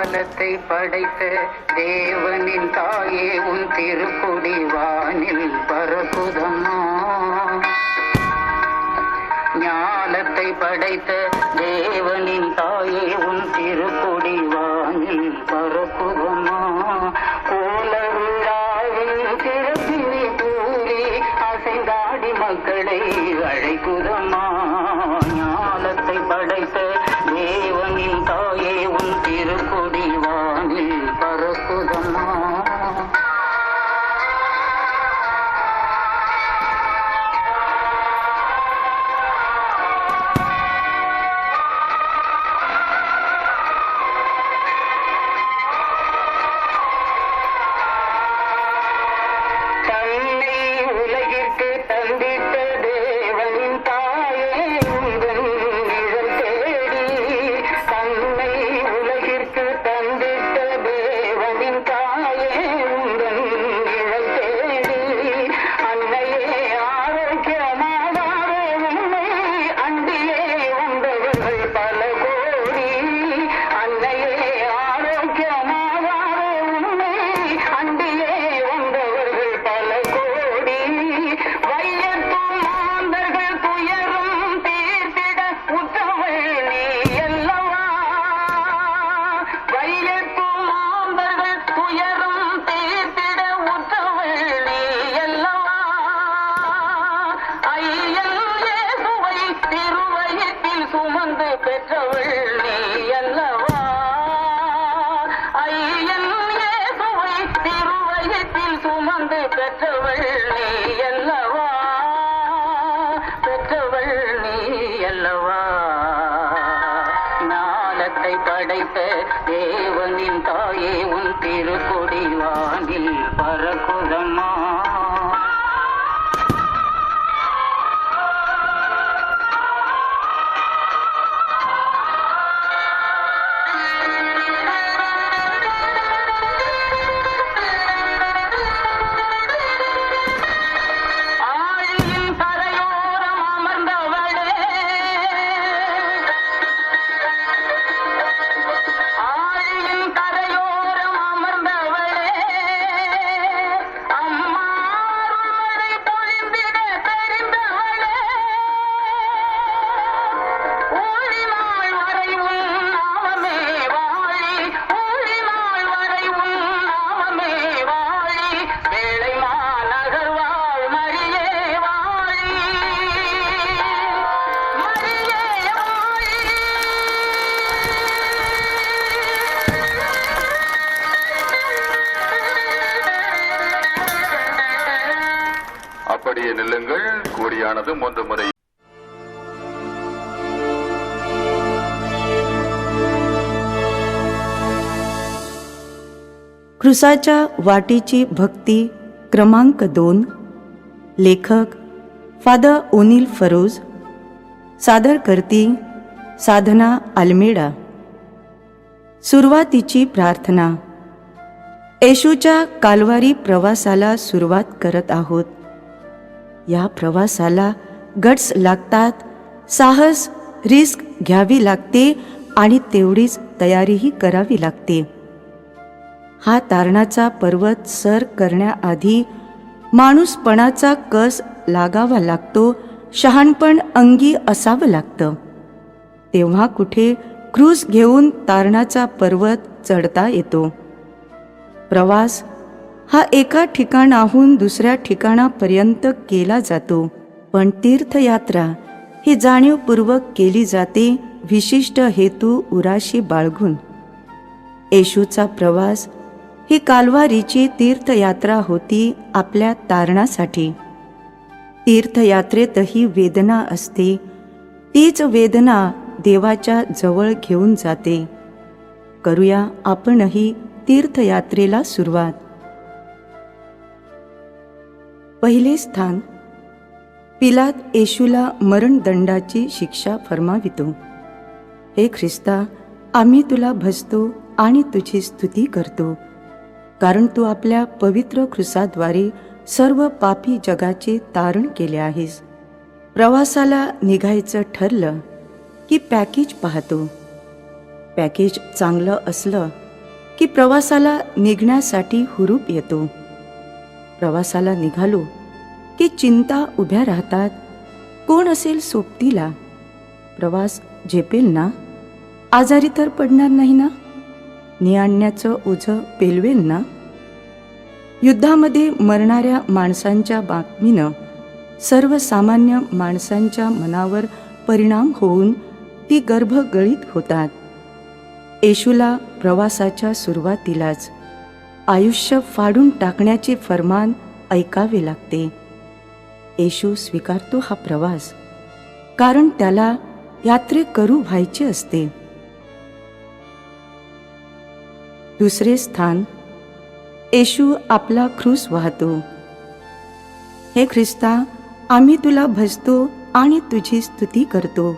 ஞாலத்தை படைத்த தேவனின் தாயே உன் திருக்குடி வானில் பரப்புதம்மா. ஞாலத்தை படைத்த தேவனின் தாயே உன் திருக்குடி வானில் பரப்புதம்மா. கோல விழாவில் சிறப்பினை கூறி அசைந்தாடி மக்களை அழைக்குதம்மா. ஞாலத்தை படைத்த தேவனின் தாயே உன் திருக்குடி வானில் பரப்புதம்மா. ஞாலத்தை படைத்த தேவனின் தாயே உன் திருக்கொடி வானில் பரக்குதம்மா. அப்படியே நில்லுங்கள். கூடியானது 3 முறை. क्रूसाच्या वाटेची भक्ती क्रमांक 2. लेखक फादर ओनिल फरोज. सादर करती साधना अल्मेडा. सुरुवातीची प्रार्थना. येशूच्या काल्वारी प्रवासाला सुरुवात करत आहोत. या प्रवासाला गट्स लागतात, साहस, रिस्क घ्यावी लागते आणि तेवढीच तयारीही करावी लागते. हा तारणाचा पर्वत सर करण्याआधी माणूसपणाचा कस लागावा लागतो, शहाणपण अंगी असावं लागतं. तेव्हा कुठे क्रूस घेऊन तारणाचा पर्वत चढता येतो. प्रवास हा एका ठिकाणाहून दुसऱ्या ठिकाणापर्यंत केला जातो, पण तीर्थयात्रा ही जाणीवपूर्वक केली जाते, विशिष्ट हेतू उराशी बाळगून. येशूचा प्रवास ही काल्वारीची तीर्थयात्रा होती आपल्या तारणासाठी. तीर्थयात्रेतही वेदना असते. तीच वेदना देवाच्या जवळ घेऊन जाते. करूया आपणही तीर्थयात्रेला सुरुवात. पहिले स्थान. पिलात येशूला मरणदंडाची शिक्षा फरमावितो. हे ख्रिस्ता, आम्ही तुला भजतो आणि तुझी स्तुती करतो, कारण तू आपल्या पवित्र क्रूसाद्वारे सर्व पापी जगाचे तारण केले आहेस. प्रवासाला निघायचं ठरलं की पॅकेज पाहतो. पॅकेज चांगलं असलं की प्रवासाला निघण्यासाठी हुरूप येतो. प्रवासाला निघालो की चिंता उभ्या राहतात. कोण असेल सोबतीला? प्रवास झेपेल ना? आजारी तर पडणार नाही ना? निआण्याचं ओझं पेलवेल ना? युद्धामध्ये मरणाऱ्या माणसांच्या बातमीनं सर्वसामान्य माणसांच्या मनावर परिणाम होऊन ती गर्भगळीत होतात. येशूला प्रवासाच्या सुरुवातीलाच आयुष्य फाडून टाकण्याचे फरमान ऐकावे लागते. येशू स्वीकारतो हा प्रवास, कारण त्याला यात्रेकरू व्हायचे असते. दुसरे स्थान, येशू आपला क्रूस वाहतो. हे ख्रिस्ता, आम्ही तुला भजतो आणि तुझी स्तुती करतो,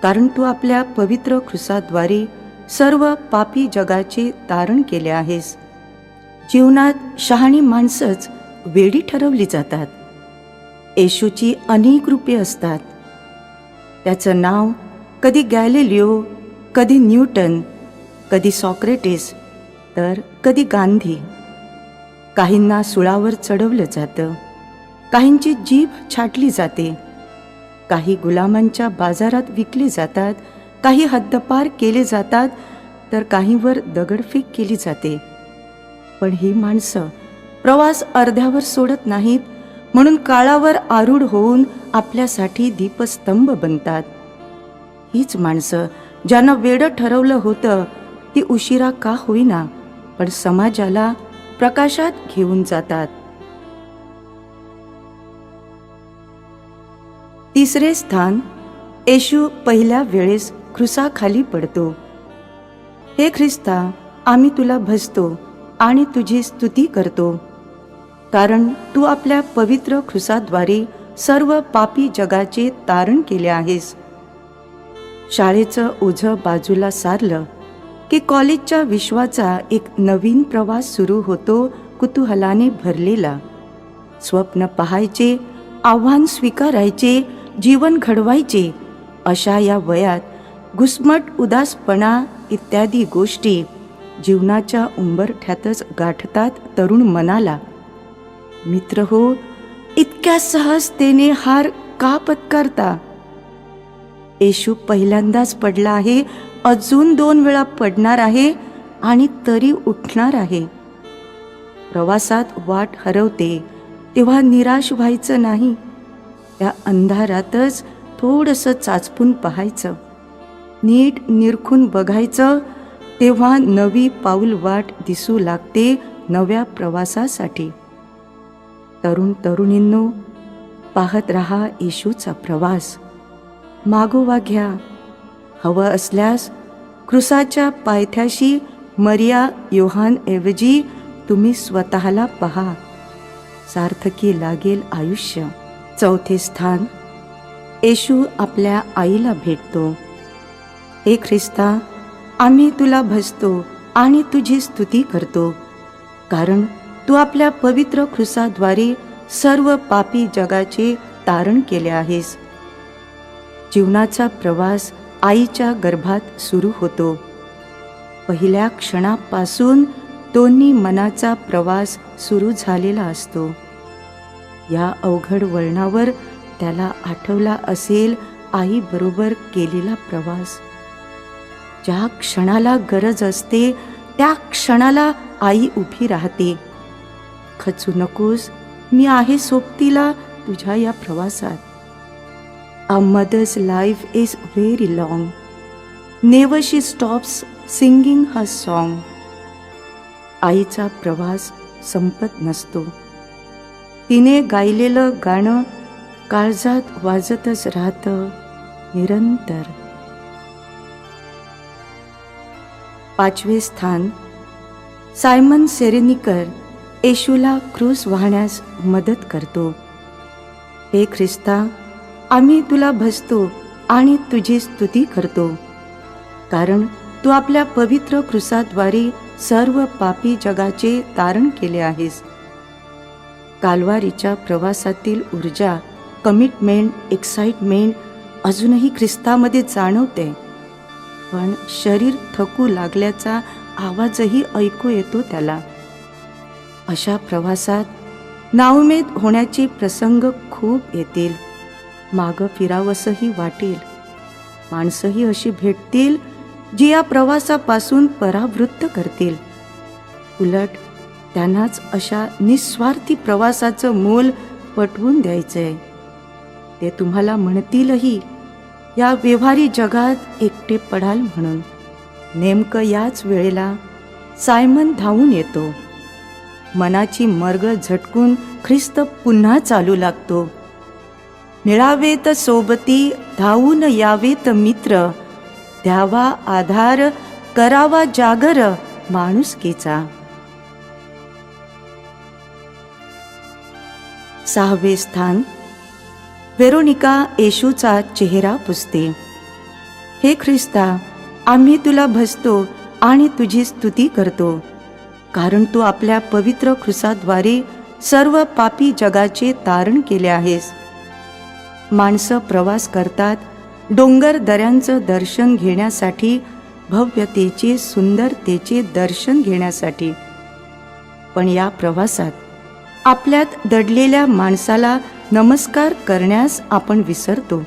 कारण तू आपल्या पवित्र क्रूसाद्वारे सर्व पापी जगाचे तारण केले आहेस. जीवनात शहाणी माणसंच वेडी ठरवली जातात. येशूची अनेक रूपे असतात. त्याचं नाव कधी गॅलिलिओ, कधी न्यूटन, कधी सॉक्रेटिस, तर कधी गांधी. काहींना सुळावर चढवलं जातं, काहींची जीभ छाटली जाते, काही गुलामांच्या बाजारात विकले जातात, काही हद्दपार केले जातात, तर काहींवर दगडफेक केली जाते. पण ही माणसं प्रवास अर्ध्यावर सोडत नाहीत, म्हणून काळावर आरूढ होऊन आपल्यासाठी दीपस्तंभ बनतात. हीच माणसं ज्यांना वेडं ठरवलं होतं, ती उशिरा का होईना पण समाजाला प्रकाशात घेऊन जातात. तिसरे स्थान, येशू पहिल्या वेळेस क्रूसाखाली पडतो. हे ख्रिस्ता, आम्ही तुला भजतो आणि तुझी स्तुती करतो, कारण तू आपल्या पवित्र क्रूसाद्वारे सर्व पापी जगाचे तारण केले आहेस. शाळेचं ओझं बाजूला सारलं की कॉलेजच्या विश्वाचा एक नवीन प्रवास सुरू होतो, कुतूहलाने भरलेला. स्वप्न पाहायचे, आव्हान स्वीकारायचे, जीवन घडवायचे, अशा या वयात घुसमट, उदासपणा इत्यादी गोष्टी जीवनाच्या उंबरठ्यातच गाठतात तरुण मनाला. मित्र हो, इतक्या सहजतेने हार का पत्करता? येशू पहिल्यांदाच पडला आहे, अजून 2 वेळा पडणार आहे आणि तरी उठणार आहे. प्रवासात वाट हरवते तेव्हा निराश व्हायचं नाही. त्या अंधारातच थोडंसं चाचपून पाहायचं, नीट निरखून बघायचं, तेव्हा नवी पाऊल वाट दिसू लागते नव्या प्रवासासाठी. तरुण तरुणींनो, पाहत रहा येशूचा प्रवास. मागोवा घ्या. हवं असल्यास क्रूसाच्या पायथ्याशी मरिया योहान ऐवजी तुम्ही स्वतःला पहा. सार्थकी लागेल आयुष्य. चौथे स्थान, येशू आपल्या आईला भेटतो. हे ख्रिस्ता, आम्ही तुला भजतो आणि तुझी स्तुती करतो, कारण तू आपल्या पवित्र क्रूसाद्वारे सर्व पापी जगाचे तारण केले आहेस. जीवनाचा प्रवास आईच्या गर्भात सुरू होतो. पहिल्या क्षणापासून दोन्ही मनाचा प्रवास सुरू झालेला असतो. या अवघड वळणावर त्याला आठवला असेल आईबरोबर केलेला प्रवास. ज्या क्षणाला गरज असते त्या क्षणाला आई उभी राहते. खचू नकोस, मी आहे सोबतीला तुझ्या या प्रवासात. A mother's life is very long. Never she stops singing her song. आईचा प्रवास संपत नसतो. तिने गायलेलं गाणं काळजात वाजतच राहतं निरंतर. 5वे स्थान, सायमन सेरेनिकर येशूला क्रूस वाहण्यास मदत करतो. हे ख्रिस्ता, आम्ही तुला भजतो आणि तुझी स्तुती करतो, कारण तू आपल्या पवित्र क्रूसाद्वारे सर्व पापी जगाचे तारण केले आहेस. काल्वारीच्या प्रवासातील ऊर्जा, कमिटमेंट, एक्साइटमेंट अजूनही ख्रिस्तामध्ये जाणवते. पण शरीर थकू लागल्याचा आवाजही ऐकू येतो त्याला. अशा प्रवासात नाउमेद होण्याचे प्रसंग खूप येतील. मागं फिरावंसंही वाटेल. माणसंही अशी भेटतील जी या प्रवासापासून परावृत्त करतील. उलट त्यांनाच अशा निस्वार्थी प्रवासाचं मोल पटवून द्यायचंय. ते तुम्हाला म्हणतीलही या व्यवहारी जगात एकटे पडाल म्हणून. नेमकं याच वेळेला सायमन धावून येतो. मनाची मर्ग झटकून ख्रिस्त पुन्हा चालू लागतो. मिळावेत सोबती, धावून यावेत मित्र, द्यावा आधार, करावा जागर माणुसकीचा. 6वे स्थान. वेरोनिका येशूचा चेहरा पुसते. हे ख्रिस्ता, आम्ही तुला भजतो आणि तुझी स्तुती करतो, कारण तू आपल्या पवित्र क्रूसाद्वारे सर्व पापी जगाचे तारण केले आहेस. माणसं प्रवास करतात डोंगर दऱ्यांचं दर्शन घेण्यासाठी, भव्यतेचे सुंदरतेचे दर्शन घेण्यासाठी. पण या प्रवासात आपल्यात दडलेल्या माणसाला नमस्कार करण्यास आपण विसरतो.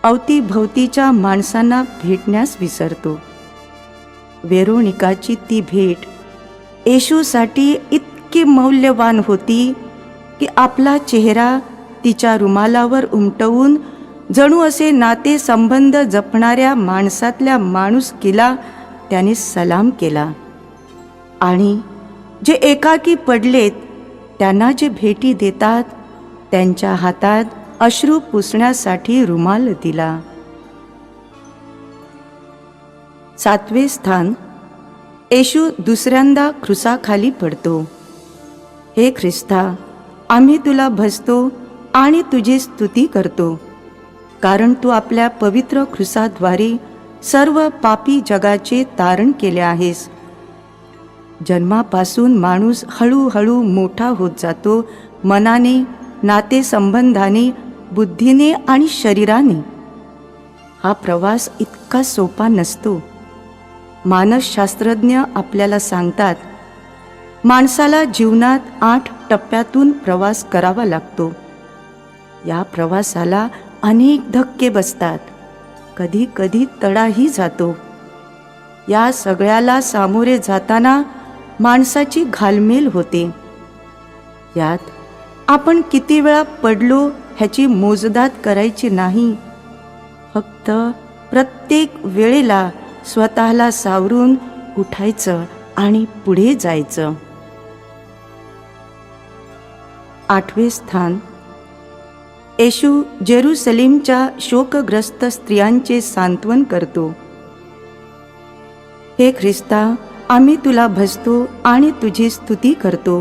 अवतीभवतीच्या माणसांना भेटण्यास विसरतो. वेरोनिकाची ती भेट येशूसाठी इतकी मौल्यवान होती की आपला चेहरा तिच्या रुमालावर उमटवून जणू असे नाते संबंध जपणाऱ्या माणसातल्या माणुसकीला त्याने सलाम केला. आणि जे एकाकी पडलेत त्यांना जे भेटी देतात त्यांच्या हातात अश्रू पुसण्यासाठी रुमाल दिला. 7वे स्थान. येशू दुसऱ्यांदा क्रूसाखाली पडतो. हे ख्रिस्ता, आम्ही तुला भजतो आणि तुझी स्तुती करतो, कारण तू आपल्या पवित्र क्रूसाद्वारे सर्व पापी जगाचे तारण केले आहेस. जन्मापासून माणूस हळूहळू मोठा होत जातो, मनाने, नातेसंबंधाने, बुद्धीने आणि शरीराने. हा प्रवास इतका सोपा नसतो. मानसशास्त्रज्ञ आपल्याला सांगतात, माणसाला जीवनात 8 टप्प्यातून प्रवास करावा लागतो. या प्रवासाला अनेक धक्के बसतात, कधी कधी तडाही जातो. या सगळ्याला सामोरे जाताना माणसाची घालमेल होते. यात आपण किती वेळा पडलो ह्याची मोजदाद करायची नाही. फक्त प्रत्येक वेळेला स्वतःला सावरून उठायचं आणि पुढे जायचं. 8वे स्थान. येशू जेरुसलेमच्या शोकग्रस्त स्त्रियांचे सांत्वन करतो. हे ख्रिस्ता, आम्ही तुला भजतो आणि तुझी स्तुती करतो,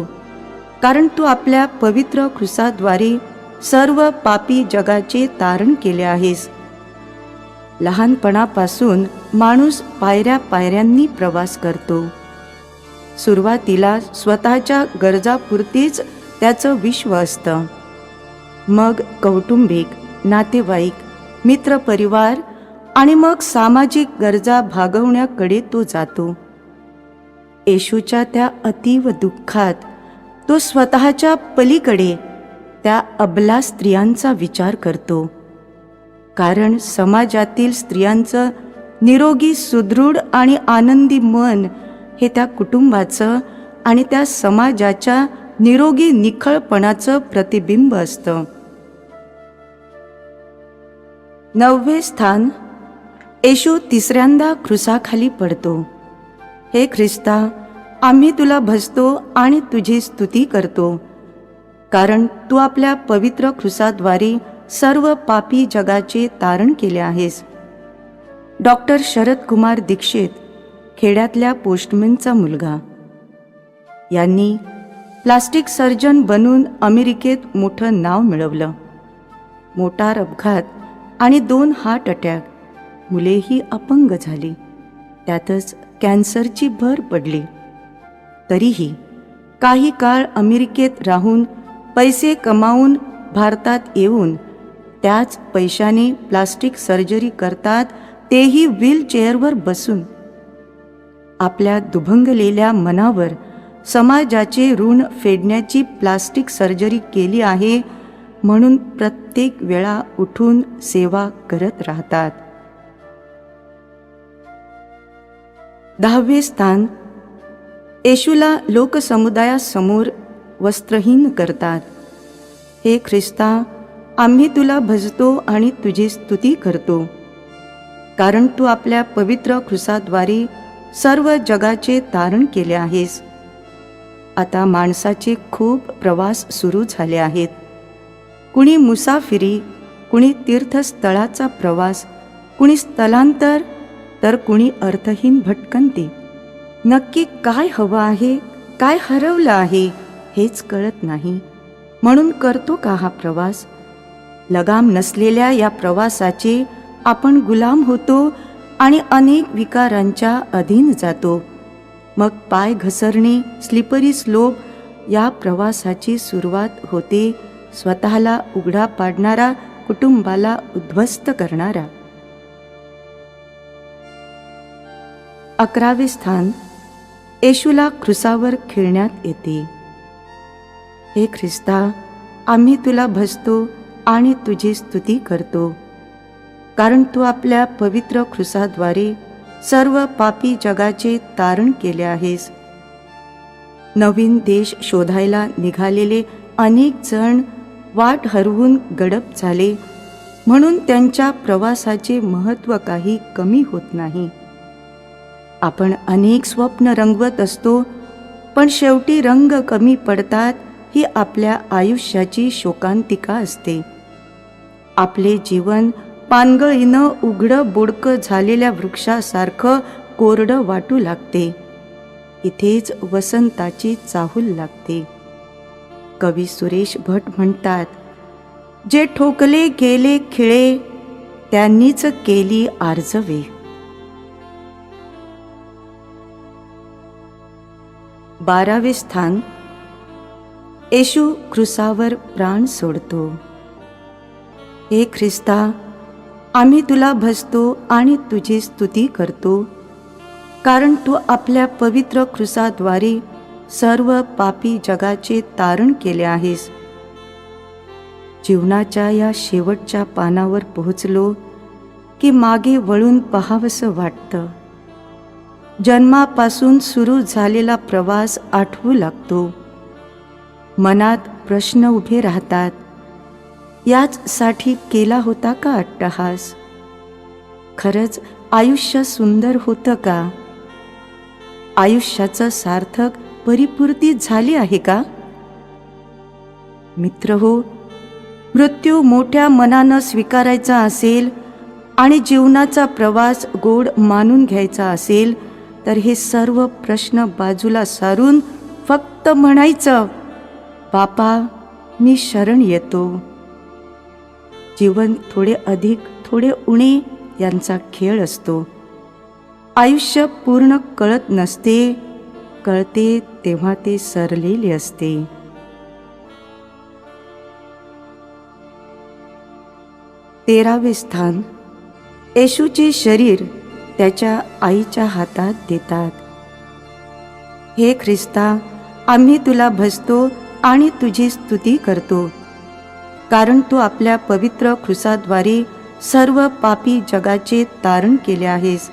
कारण तू आपल्या पवित्र क्रूसाद्वारे सर्व पापी जगाचे तारण केले आहेस. लहानपणापासून माणूस पायऱ्या पायऱ्यांनी प्रवास करतो. सुरुवातीला स्वतःच्या गरजापुरतीच त्याचं विश्व असतं. मग कौटुंबिक, नातेवाईक, मित्रपरिवार आणि मग सामाजिक गरजा भागवण्याकडे तो जातो. येशूच्या त्या अतीव दुःखात तो स्वतःच्या पलीकडे त्या अबला स्त्रियांचा विचार करतो, कारण समाजातील स्त्रियांचं निरोगी, सुदृढ आणि आनंदी मन हे त्या कुटुंबाचं आणि त्या समाजाच्या निरोगी निखळपणाचं प्रतिबिंब असतं. 9वे स्थान. येशू तिसऱ्यांदा क्रूसाखाली पडतो. हे ख्रिस्ता, आम्ही तुला भजतो आणि तुझी स्तुती करतो, कारण तू आपल्या पवित्र क्रूसाद्वारे सर्व पापी जगाचे तारण केले आहेस. डॉक्टर शरद कुमार दीक्षित, खेड्यातल्या पोस्टमनचा मुलगा, यांनी प्लास्टिक सर्जन बनून अमेरिकेत मोठं नाव मिळवलं. मोटार अपघात आणि 2 हार्ट अटॅक, मुलेही अपंग झाली, त्यातच कॅन्सरची भर पडली. तरीही काही काळ अमेरिकेत राहून पैसे कमावून भारतात येऊन त्याच पैशाने प्लास्टिक सर्जरी करतात तेही व्हीलचेअरवर बसून. आपल्या दुभंगलेल्या मनावर समाजाचे ऋण फेडण्याची प्लास्टिक सर्जरी केली आहे, म्हणून प्रत्येक वेळा उठून सेवा करत राहतात. 10वे स्थान. येशूला लोकसमुदायासमोर वस्त्रहीन करतात. हे ख्रिस्ता, आम्ही तुला भजतो आणि तुझी स्तुती करतो, कारण तू आपल्या पवित्र क्रूसाद्वारे सर्व जगाचे तारण केले आहेस. आता माणसाचे खूप प्रवास सुरू झाले आहेत. कुणी मुसाफिरी, कुणी तीर्थस्थळाचा प्रवास, कुणी स्थलांतर, तर कुणी अर्थहीन भटकंती. नक्की काय हवं आहे, काय हरवलं आहे हेच कळत नाही. म्हणून करतो का हा प्रवास? लगाम नसलेल्या या प्रवासाचे आपण गुलाम होतो आणि अनेक विकारांच्या अधीन जातो. मग पाय घसरणे, स्लिपरी स्लोप या प्रवासाची सुरुवात होते, स्वतःला उघडा पाडणारा, कुटुंबाला उद्ध्वस्त करणारा. 11वे स्थान. येशूला क्रूसावर खिळण्यात येते. हे ख्रिस्ता, आम्ही तुला भजतो आणि तुझी स्तुती करतो, कारण तू आपल्या पवित्र क्रूसाद्वारे सर्व पापी जगाचे तारण केले आहेस. नवीन देश शोधायला निघालेले अनेक जण वाट हरवून गडप झाले, म्हणून त्यांच्या प्रवासाचे महत्त्व काही कमी होत नाही. आपण अनेक स्वप्न रंगवत असतो, पण शेवटी रंग कमी पडतात ही आपल्या आयुष्याची शोकांतिका असते. आपले जीवन पानगळीनं उघडं बोडकं झालेल्या वृक्षासारखं कोरडं वाटू लागते. इथेच वसंताची चाहूल लागते. कवी सुरेश भट म्हणतात, जे ठोकले गेले खिळे त्यांनीच केली आर्जवे. 12वे स्थान. येशू क्रूसावर प्राण सोडतो. हे ख्रिस्ता, आम्ही तुला भजतो आणि तुझी स्तुती करतो, कारण तू आपल्या पवित्र क्रूसाद्वारे सर्व पापी जगाचे तारण केले आहेस. जीवनाच्या या शेवटच्या पानावर पोहोचलो की मागे वळून पाहावंसं वाटतं. जन्मापासून सुरू झालेला प्रवास आठवू लागतो. मनात प्रश्न उभे राहतात. याचसाठी केला होता का अट्टहास? खरंच आयुष्य सुंदर होतं का? आयुष्याचं सार्थक परिपूर्ती झाली आहे का? मित्रहो, मृत्यू मोठ्या मनानं स्वीकारायचा असेल आणि जीवनाचा प्रवास गोड मानून घ्यायचा असेल, तर हे सर्व प्रश्न बाजूला सारून फक्त म्हणायचं, बापा, मी शरण येतो. जीवन थोडे अधिक थोडे उणे यांचा खेळ असतो. आयुष्य पूर्ण कळत नसते, कळते तेव्हा ते सरलेले असते. तेरावे स्थान. येशूचे शरीर त्याच्या आईच्या हातात देतात. हे ख्रिस्ता, आम्ही तुला भजतो आणि तुझी स्तुती करतो, कारण तू आपल्या पवित्र क्रूसाद्वारे सर्व पापी जगाचे तारण केले आहेस.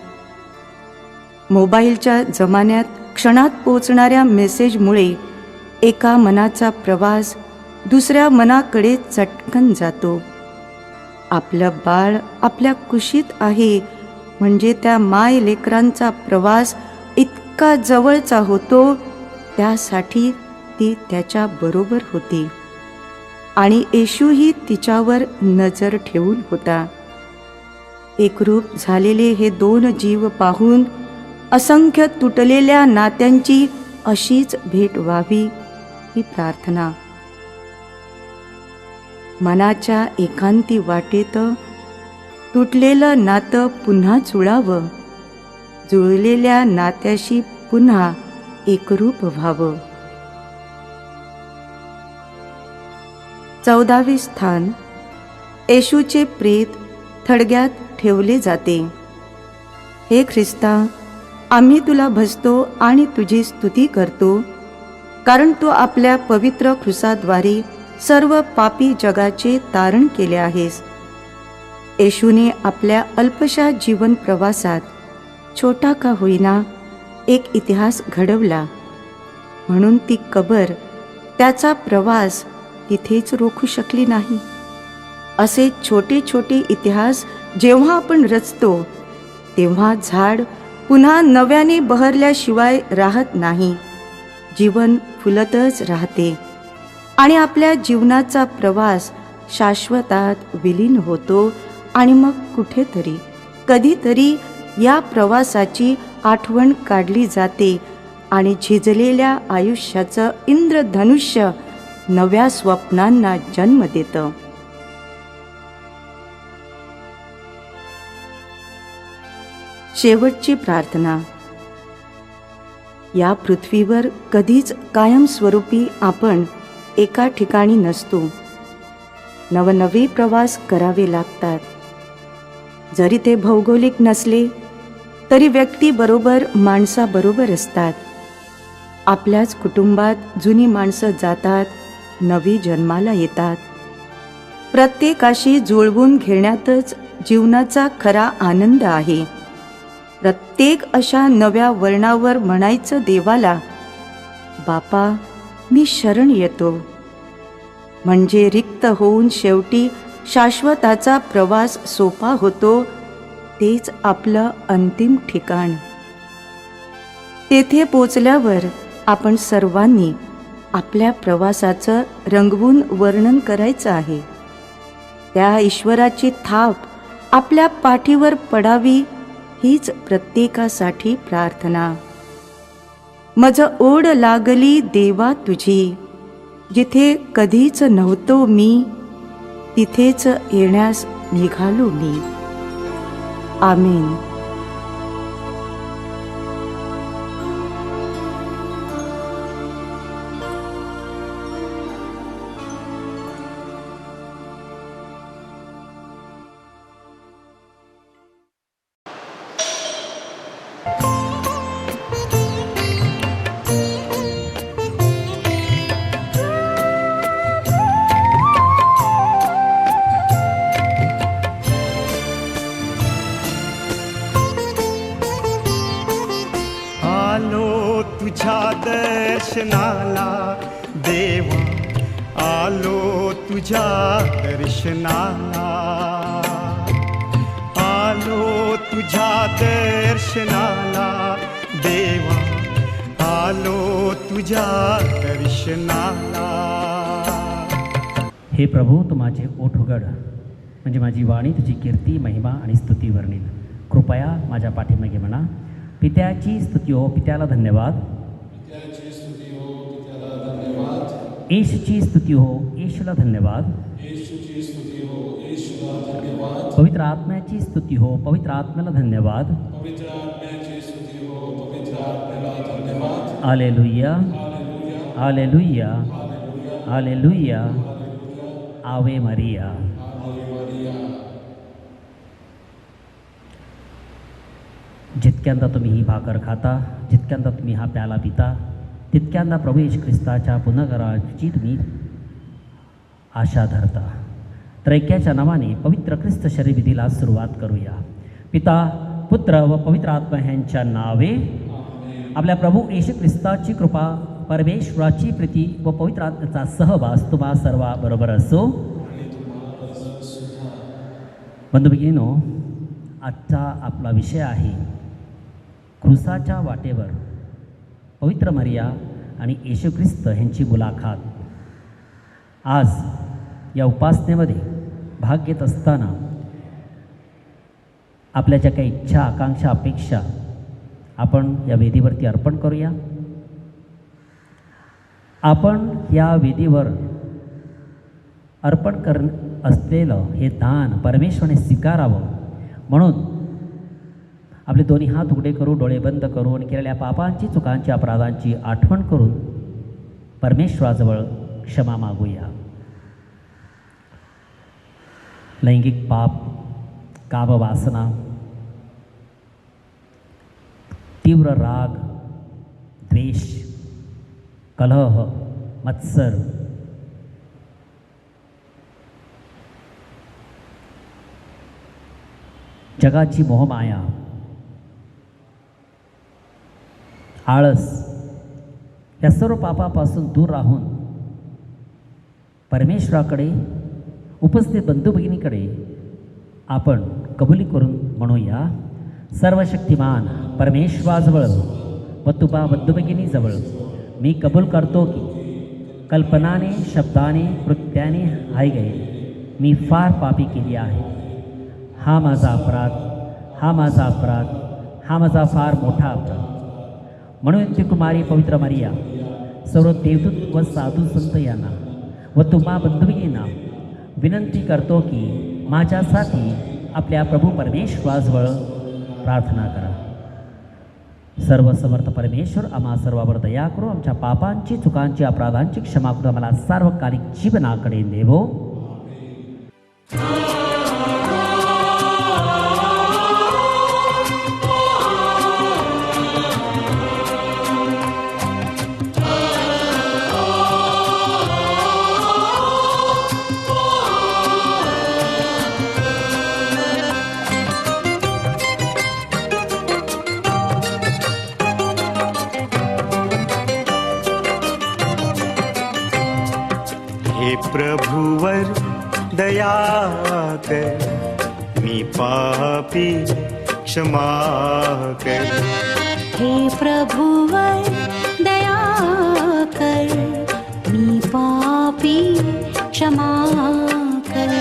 मोबाईलच्या जमान्यात क्षणात पोचणाऱ्या मेसेजमुळे एका मनाचा प्रवास दुसऱ्या मनाकडे चटकन जातो. आपलं बाळ आपल्या कुशीत आहे म्हणजे त्या माय लेकरांचा प्रवास इतका जवळचा होतो, त्यासाठी ती त्याच्या बरोबर होती आणि येशूही तिच्यावर नजर ठेवून होता. एकरूप झालेले हे दोन जीव पाहून असंख्य तुटलेल्या नात्यांची अशीच भेट व्हावी ही प्रार्थना. मनाच्या एकांती वाटेत तुटलेलं नातं पुन्हा जुळावं, जुळलेल्या नात्याशी पुन्हा एकरूप व्हावं. 14वे स्थान. येशूचे प्रेत थडग्यात ठेवले जाते. हे ख्रिस्ता, आम्ही तुला भजतो आणि तुझी स्तुती करतो, कारण तू आपल्या पवित्र क्रूसाद्वारे सर्व पापी जगाचे तारण केले आहेस. येशूने आपल्या अल्पशा जीवन प्रवासात छोटा का होईना एक इतिहास घडवला, म्हणून ती कबर त्याचा प्रवास तिथेच रोखू शकली नाही. असे छोटे छोटे इतिहास जेव्हा आपण रचतो तेव्हा झाड पुन्हा नव्याने बहरल्याशिवाय राहत नाही. जीवन फुलतच राहते आणि आपल्या जीवनाचा प्रवास शाश्वतात विलीन होतो आणि मग कुठेतरी कधीतरी या प्रवासाची आठवण काढली जाते आणि झिजलेल्या आयुष्याचं इंद्रधनुष्य नव्या स्वप्नांना जन्म देतं. शेवटची प्रार्थना. या पृथ्वीवर कधीच कायमस्वरूपी आपण एका ठिकाणी नसतो. नवनवे प्रवास करावे लागतात. जरी ते भौगोलिक नसले तरी व्यक्तीबरोबर माणसाबरोबर असतात. आपल्याच कुटुंबात जुनी माणसं जातात, नवी जन्माला येतात. प्रत्येकाशी जुळवून घेण्यातच जीवनाचा खरा आनंद आहे. प्रत्येक अशा नव्या वळणावर म्हणायचं देवाला, बापा मी शरण येतो. म्हणजे रिक्त होऊन शेवटी शाश्वताचा प्रवास सोपा होतो. तेच आपलं अंतिम ठिकाण. तेथे पोचल्यावर आपण सर्वांनी आपल्या प्रवासाचं रंगवून वर्णन करायचं आहे. त्या ईश्वराची थाप आपल्या पाठीवर पडावी हीच प्रत्येकासाठी प्रार्थना. मज ओढ लागली देवा तुझी, जिथे कधीच नव्हतो मी, तिथेच येण्यास निघालो मी. आमीन. आलो तुझ्या दर्शनाला देवा, आलो तुझ्या दर्शनाला, आलो तुझ्या दर्शनाला देवा, आलो तुझ्या दर्शनाला. हे प्रभू, तू माझे ओठ उघड, म्हणजे माझी वाणी तुझी कीर्ती, महिमा आणि स्तुती वर्णील. कृपया माझ्या पाठीमागे म्हणा. पित्याची स्तुती हो, पित्याला धन्यवाद. येशूची स्तुती हो, येशूला धन्यवाद. पवित्र आत्म्याची स्तुती हो, पवित्र आत्म्याला धन्यवाद. Hallelujah, hallelujah, hallelujah. आवे मरिया. जितक्यांदा तुम्ही ही भाकर खाता, जितक्यांदा तुम्ही हा प्याला पिता, तितक्यांदा प्रभू येशू ख्रिस्ताच्या पुनर्गमनाची तुम्ही आशा धरता. त्रैक्याच्या नावाने पवित्र ख्रिस्त शरीरविधीला सुरुवात करूया. पिता, पुत्र व पवित्र आत्मा ह्यांच्या नावे. आपल्या प्रभू येशू ख्रिस्ताची कृपा, परमेश्वराची प्रीती व पवित्र आत्म्याचा सहवास तुम्हा सर्वांबरोबर असो. बंधू भगिनींनो, आजचा आपला विषय आहे क्रूसाच्या वाटेवर पवित्र मरिया आणि येशू ख्रिस्त यांची मुलाखत. आज या उपासनेमध्ये भाग घेत असताना आपल्या ज्या काही इच्छा, आकांक्षा, अपेक्षा आपण या वेदीवरती अर्पण करूया. आपण या वेदीवर अर्पण असलेलं हे दान परमेश्वराने स्वीकारावं म्हणून आपले दोन्ही हात उघडे करू, डोळे बंद करून केलेल्या पापांची, चुकांची, अपराधांची आठवण करून परमेश्वराजवळ क्षमा मागूया. लैंगिक पाप, कामवासना, तीव्र राग, द्वेष, कलह, मत्सर, जगाची मोहमाया, आळस या सर्व पापापासून दूर राहून परमेश्वराकडे, उपस्थित बंधू भगिनीकडे आपण कबुली करून म्हणूया, सर्वशक्तिमान परमेश्वराजवळ व तुपा बंधू भगिनीजवळ मी कबूल करतो की कल्पनाने, शब्दाने, कृत्याने हाय गए मी फार पापी केली आहे. हा माझा अपराध, हा माझा अपराध, हा माझा फार मोठा अपराध. म्हणून ती कुमारी पवित्र मारिया सर्व देवदूत व साधू संत यांना व तुम्हा बंधुभगिनींना विनंती करतो की माझ्यासाठी आपल्या प्रभू परमेश्वराजवळ प्रार्थना करा. सर्व समर्थ परमेश्वर आम्हा सर्वावर दया करू, आमच्या पापांची, चुकांची, अपराधांची क्षमा करून आम्हाला सार्वकालिक जीवनाकडे नेवो. हे प्रभुवर दया कर, मी पापी क्षमा कर. हे प्रभुवर दया कर, मी पापी क्षमा कर.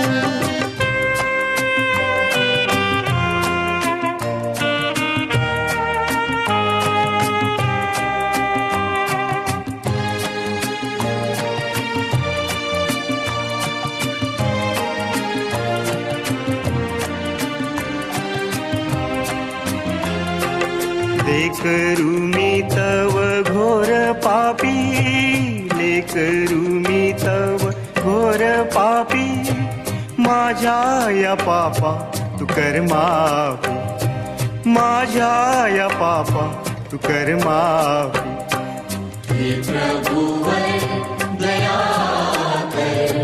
लेकरू मी तव घोर पापी, लेकरू मी तव घोर पापी. माझ्या या पापा तू कर माफी, माझ्या या पापा तू कर माफी. हे प्रभुवर दया कर,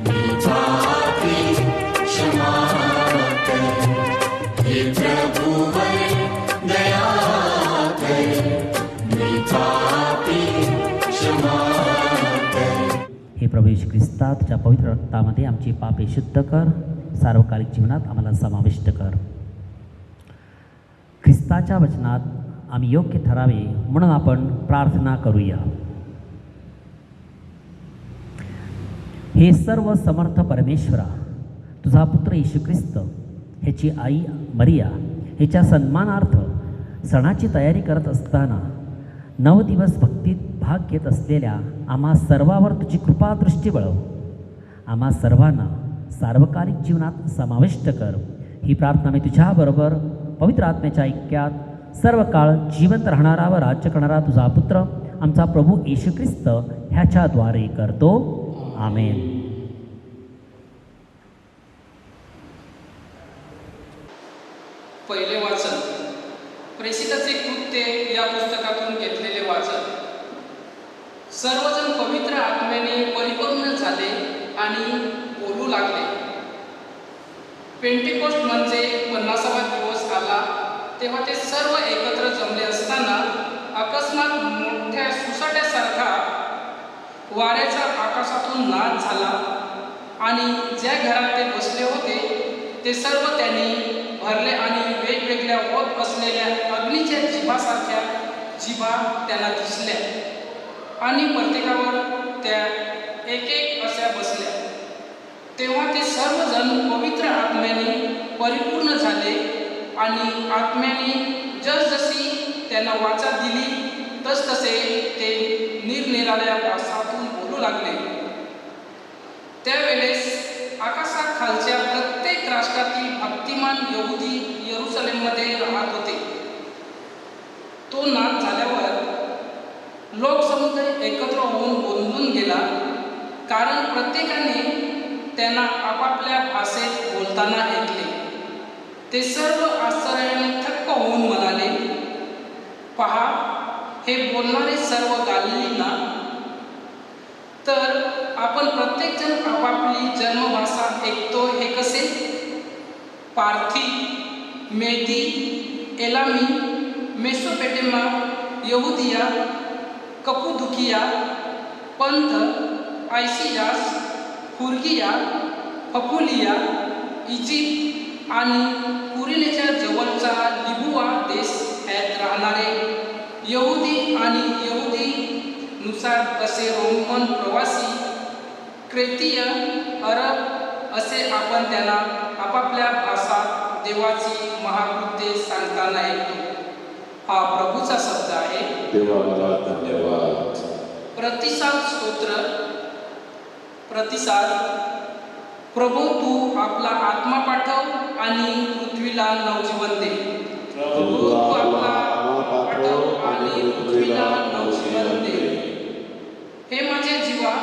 मी पापी क्षमा कर. हे प्रभुवर दया कर, मी पापी क्षमा कर. हे प्रभू येशू ख्रिस्ता, तुझ्या पवित्र रक्तामध्ये आमची पापे शुद्ध कर, सार्वकालिक जीवनात आम्हाला समाविष्ट कर. ख्रिस्ताच्या वचनात आम्ही योग्य ठरावे म्हणून आपण प्रार्थना करूया. हे सर्व समर्थ परमेश्वरा, तुझा पुत्र येशू ख्रिस्त, ह्याची आई मरिया ह्याच्या सन्मानार्थ सणाची तयारी करत असताना 9 दिवस भक्तीत भाग घेत असलेल्या आम्हा सर्वावर तुझी कृपा दृष्टी वळव. आम्हा सर्वांना सार्वकालिक जीवनात समाविष्ट कर. ही प्रार्थना मी तुझ्याबरोबर पवित्र आत्म्याच्या ऐक्यात सर्व काळ जिवंत राहणारा व राज्य करणारा तुझा पुत्र आमचा प्रभू येशू ख्रिस्त ह्याच्याद्वारे करतो. आमेन. पहिले वाचन. प्रेषिताचे कृत्ये या पुस्तकातून घेतलेले वाचन. सर्वजण पवित्र आत्म्याने परिपूर्ण झाले आणि बोलू लागले. पेंटिकोस्ट म्हणजे 50वा दिवस आला तेव्हा ते सर्व एकत्र जमले असताना अकस्मात मोठ्या सुसाट्यासारखा वाऱ्याचा आकाशातून नाद झाला आणि ज्या घरात ते बसले होते ते सर्व त्यांनी भरले आणि वेगवेगळ्या होत असलेल्या अग्नीच्या जिभासारख्या जिभा त्यांना दिसल्या आणि प्रत्येकावर त्या एक एक अशा बसल्या. तेव्हा ते सर्वजण पवित्र आत्म्याने परिपूर्ण झाले आणि आत्म्याने जसजशी त्यांना वाचा दिली तसतसे ते निरनिराळ्या भाषातून बोलू लागले. त्यावेळेस आकाशाखालच्या प्रत्येक राष्ट्रातील भक्तिमान यहुदी येरुशलेममध्ये राहत होते. तो नाद झाल्यावर लोकसमुदाय एकत्र होऊन गोंधळून गेला, कारण प्रत्येकाने त्यांना आपापल्या भाषेत बोलताना ऐकले. ते सर्व आश्चर्याने थक्क होऊन म्हणाले, हे बोलणारे सर्व गालिलींना, तर आपण प्रत्येकजण आपापली जन्मभाषा ऐकतो हे कसे? पार्थी, मेदी, एलामी, मेसोपोटेमा, यहुदिया, कपुदुकिया, पंथ, आयसियास, फुर्गिया, फपुलिया, इजिप्त आणि कुरिनेच्या जवळचा लिबुआ देश ह्यात राहणारे यहुदी आणि यहुदी नुसार असे रोमन प्रवासी, क्रेतीय, अरब असे आपण त्यांना आपापल्या भाषात देवाची महाकृत्ये सांगताना ऐकतो. हा प्रभूचा शब्द आहे. देवाला धन्यवाद. प्रतिसाद स्तोत्र. प्रतिसाद. प्रभू तू आपला आत्मा पाठव आणि पृथ्वीला नवजीवन दे. प्रभू तू आपला आत्मा पाठव आणि पृथ्वीला नवजीवन दे. हे माझ्या जीवा,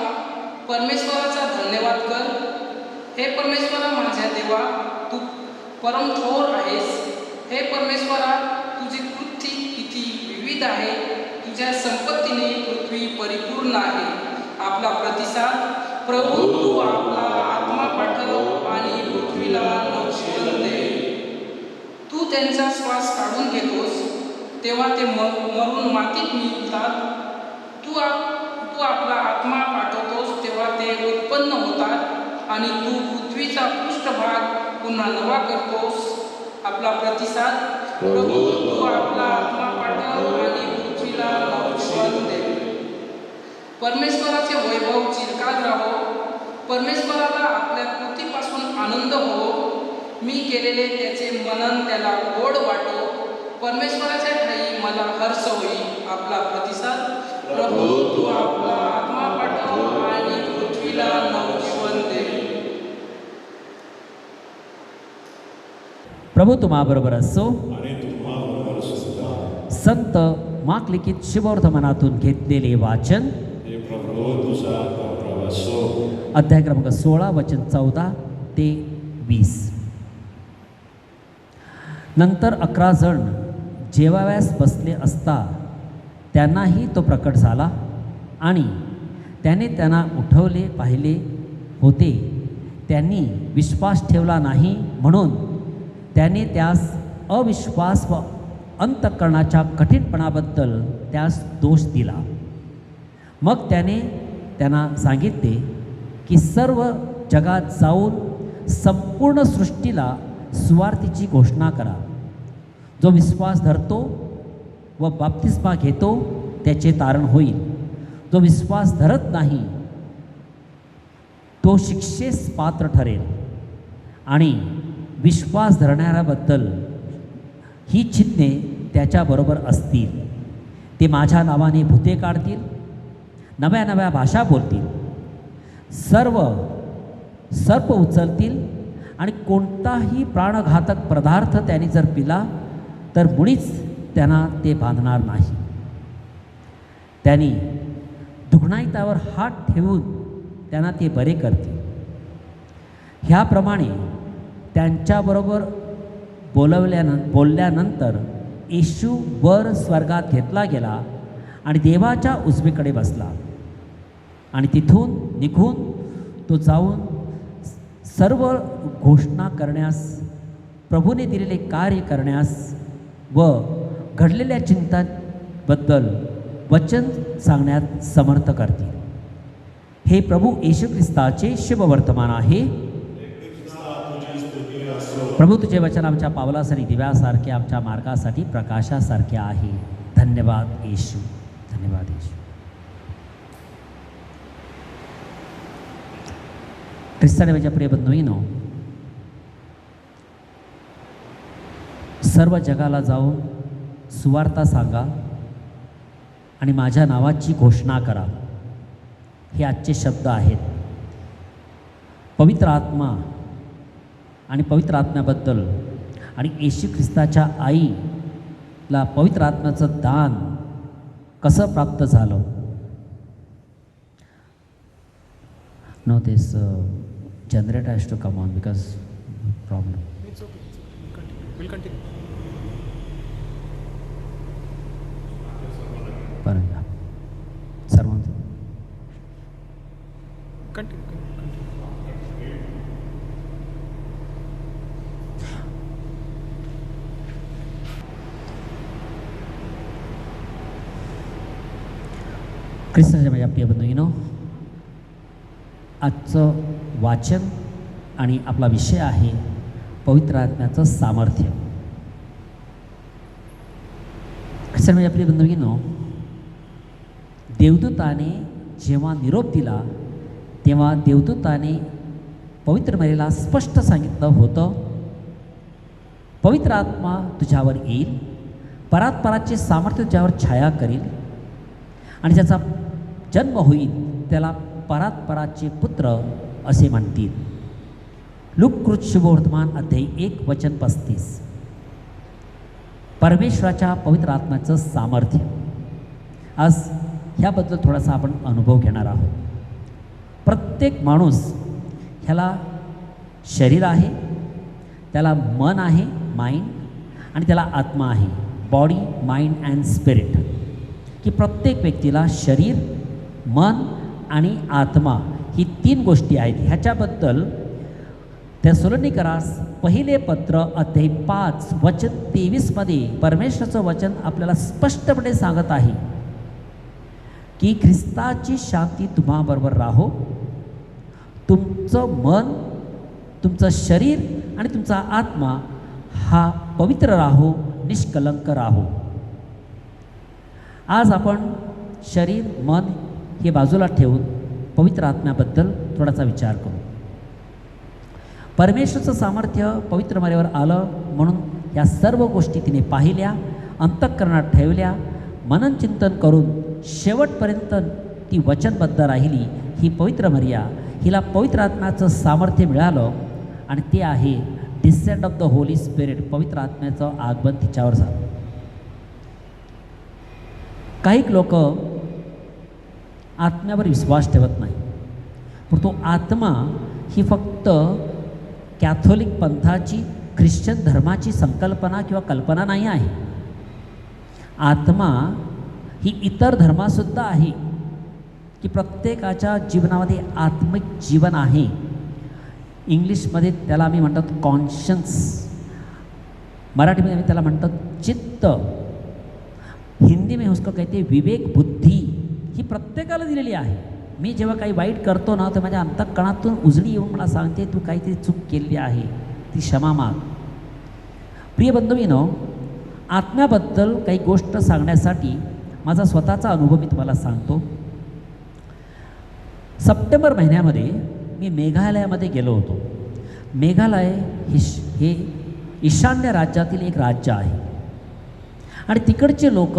परमेश्वराचा धन्यवाद कर. हे परमेश्वरा माझ्या देवा, तू परमथोर आहेस. हे परमेश्वरा, तुझी कृती किती विविध आहे. तुझ्या संपत्तीने पृथ्वी परिपूर्ण आहे. आपला प्रतिसाद. प्रभू तू आपला आत्मा पाठव आणि पृथ्वीला नवजीवन दे. तू त्यांचा श्वास काढून घेतोस तेव्हा ते मरून मातीत मिळतात. तू आपला आत्मा पाठवतोस तेव्हा ते उत्पन्न होतात आणि तू पृथ्वीचा पृष्ठभाग पुन्हा नवा करतोस. आपला प्रतिसाद. प्रभू तू आपला आत्मा पाठव आणि पृथ्वीला नवजीवन दे. परमेश्वराचे वैभव चिरकाल राहो. परमेश्वराला आपल्या कृतीपासून आनंद हो. मी केलेले त्याचे मनन त्याला गोड वाटो. परमेश्वराच्या ठाई मला हर्ष होईल. आपला प्रतिसाद. प्रभू तू आपला आत्मा पाठव आणि पृथ्वीला नवजीवन दे. प्रभू तुम्हाबरोबर असो. संत मार्क लिखित शुभवर्तमानातून घेतलेले वाचन. अध्याय क्रमांक 16 वचन 14 ते 20. नंतर 11 जण जेवाव्यास बसले असता त्यांनाही तो प्रकट झाला आणि त्याने त्यांना उठवले पाहिले होते. त्यांनी विश्वास ठेवला नाही म्हणून त्याने त्यास अविश्वास व अंतःकरणाच्या कठीणपणाबद्दल त्यास दोष दिला. मग त्याने त्यांना सांगितले की सर्व जगात जाऊन संपूर्ण सृष्टीला सुवार्तेची घोषणा करा. जो विश्वास धरतो व बाप्तिस्मा घेतो त्याचे तारण होईल. जो विश्वास धरत नाही तो शिक्षेस पात्र ठरेल. आणि विश्वास धरणाऱ्याबद्दल ही चिन्हे त्याच्याबरोबर असतील. ते माझ्या नावाने भूते काढतील, नव्या नव्या भाषा बोलतील, सर्प उचलतील आणि कोणताही प्राणघातक पदार्थ त्यांनी जर पिला तर मुळीच त्यांना ते बांधणार नाही. त्यांनी दुघणाईतावर हात ठेवून त्यांना ते बरे करतील. ह्याप्रमाणे त्यांच्याबरोबर बोलल्यानंतर येशू वर स्वर्गात घेतला गेला आणि देवाच्या उजवीकडे बसला. आणि तिथून निघून तो जाऊन सर्व घोषणा करण्यास, प्रभूने दिलेले कार्य करण्यास व घडलेल्या चिंतांबद्दल वचन सांगण्यात समर्थ करतील. हे प्रभू येशू ख्रिस्ताचे शुभवर्तमान आहे. प्रभू तुझे वचन आमच्या पावलासाठी दिव्यासारखे, आमच्या मार्गासाठी प्रकाशासारखे आहे. धन्यवाद येशू, धन्यवाद येशू. ख्रिस्ताच्या प्रिय बंधूंनो, सर्व जगाला जाऊन सुवार्ता सांगा आणि माझ्या नावाची घोषणा करा, हे आजचे शब्द आहेत. पवित्र आत्मा आणि पवित्र आत्म्याबद्दल आणि येशू ख्रिस्ताच्या आईला पवित्र आत्म्याचं दान कसं प्राप्त झालं. No this generator has to come on because problem. करूया सर्वांचं. ख्रिस्ताच्या माझ्या प्रिय बंधूंनो, आजचं वाचन आणि आपला विषय आहे पवित्र आत्म्याचं सामर्थ्य. ख्रिस्ताच्या माझ्या प्रिय बंधूंनो, देवदूताने जेव्हा निरोप दिला तेव्हा देवदूताने पवित्र मरीला स्पष्ट सांगितलं होतं, पवित्र आत्मा तुझ्यावर येईल, परात्पराचे सामर्थ्य तुझ्यावर छाया करील आणि ज्याचा जन्म होईल त्याला परात्पराचे पुत्र असे म्हणतील. लूक शुभवर्तमान अध्याय 1:35. परमेश्वराच्या पवित्र आत्म्याचं सामर्थ्य. आज ह्याबद्दल थोडासा आपण अनुभव घेणार आहोत. प्रत्येक माणूस ह्याला शरीर आहे, त्याला मन आहे, माइंड, आणि त्याला आत्मा आहे, बॉडी, माइंड अँड स्पिरिट. की प्रत्येक व्यक्तीला शरीर, मन आणि आत्मा ही 3 गोष्टी आहेत. ह्याच्याबद्दल थेसलोनिकरास पहिले पत्र अध्याय 5 वचन 23 परमेश्वराचं वचन आपल्याला स्पष्टपणे सांगत आहे की ख्रिस्ताची शांती तुम्हाबरोबर राहो. तुमचं मन, तुमचं शरीर आणि तुमचा आत्मा हा पवित्र राहो, निष्कलंक राहो. आज आपण शरीर, मन हे बाजूला ठेवून पवित्र आत्म्याबद्दल थोडासा विचार करू. परमेश्वराचं सामर्थ्य पवित्र मरीवर आलं म्हणून या सर्व गोष्टी तिने पाहिल्या, अंतःकरणात ठेवल्या, मननचिंतन करून शेवटपर्यंत ती वचनबद्ध राहिली. ही पवित्र मरिया, हिला पवित्र आत्म्याचं सामर्थ्य मिळालं आणि ते आहे descend of the Holy spirit. पवित्र आत्म्याचं आगमन तिच्यावर झालं. काही लोक आत्म्यावर विश्वास ठेवत नाही, पण तो आत्मा ही फक्त कॅथोलिक पंथाची, ख्रिश्चन धर्माची संकल्पना किंवा कल्पना नाही आहे. आत्मा ही इतर धर्मासुद्धा आहे की प्रत्येकाच्या जीवनामध्ये आत्मिक जीवन आहे. इंग्लिशमध्ये त्याला आम्ही म्हणतात कॉन्शन्स, मराठीमध्ये आम्ही त्याला म्हणतात चित्त, हिंदी में उसको कहते विवेक बुद्धी. ही प्रत्येकाला दिलेली आहे. मी जेव्हा काही वाईट करतो ना तर माझ्या अंतःकरणातून उजळी येऊन मला सांगते तू काहीतरी चूक केलेली आहे, ती क्षमा माग. प्रिय बंधूंनो, आत्म्याबद्दल काही गोष्ट सांगण्यासाठी माझा स्वतःचा अनुभव मी तुम्हाला सांगतो. सप्टेंबर महिन्यामध्ये मी मेघालयामध्ये गेलो होतो. मेघालय हे ईशान्य राज्यातील एक राज्य आहे आणि तिकडचे लोक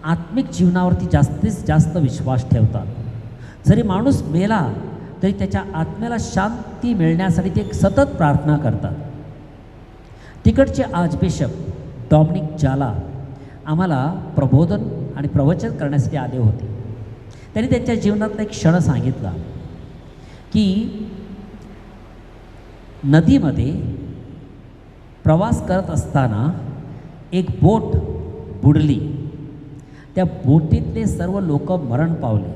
आत्मिक जीवनावरती जास्तीत जास्त विश्वास ठेवतात. जरी माणूस मेला तरी त्याच्या आत्म्याला शांती मिळण्यासाठी ते सतत प्रार्थना करतात. तिकडचे आर्चबिशप डॉमिनिक जाला आम्हाला प्रबोधन आणि प्रवचन करण्यासाठी आले होते. त्यांनी त्यांच्या जीवनातला एक क्षण सांगितला की नदीमध्ये प्रवास करत असताना एक बोट बुडली. त्या बोटीतले सर्व लोक मरण पावले.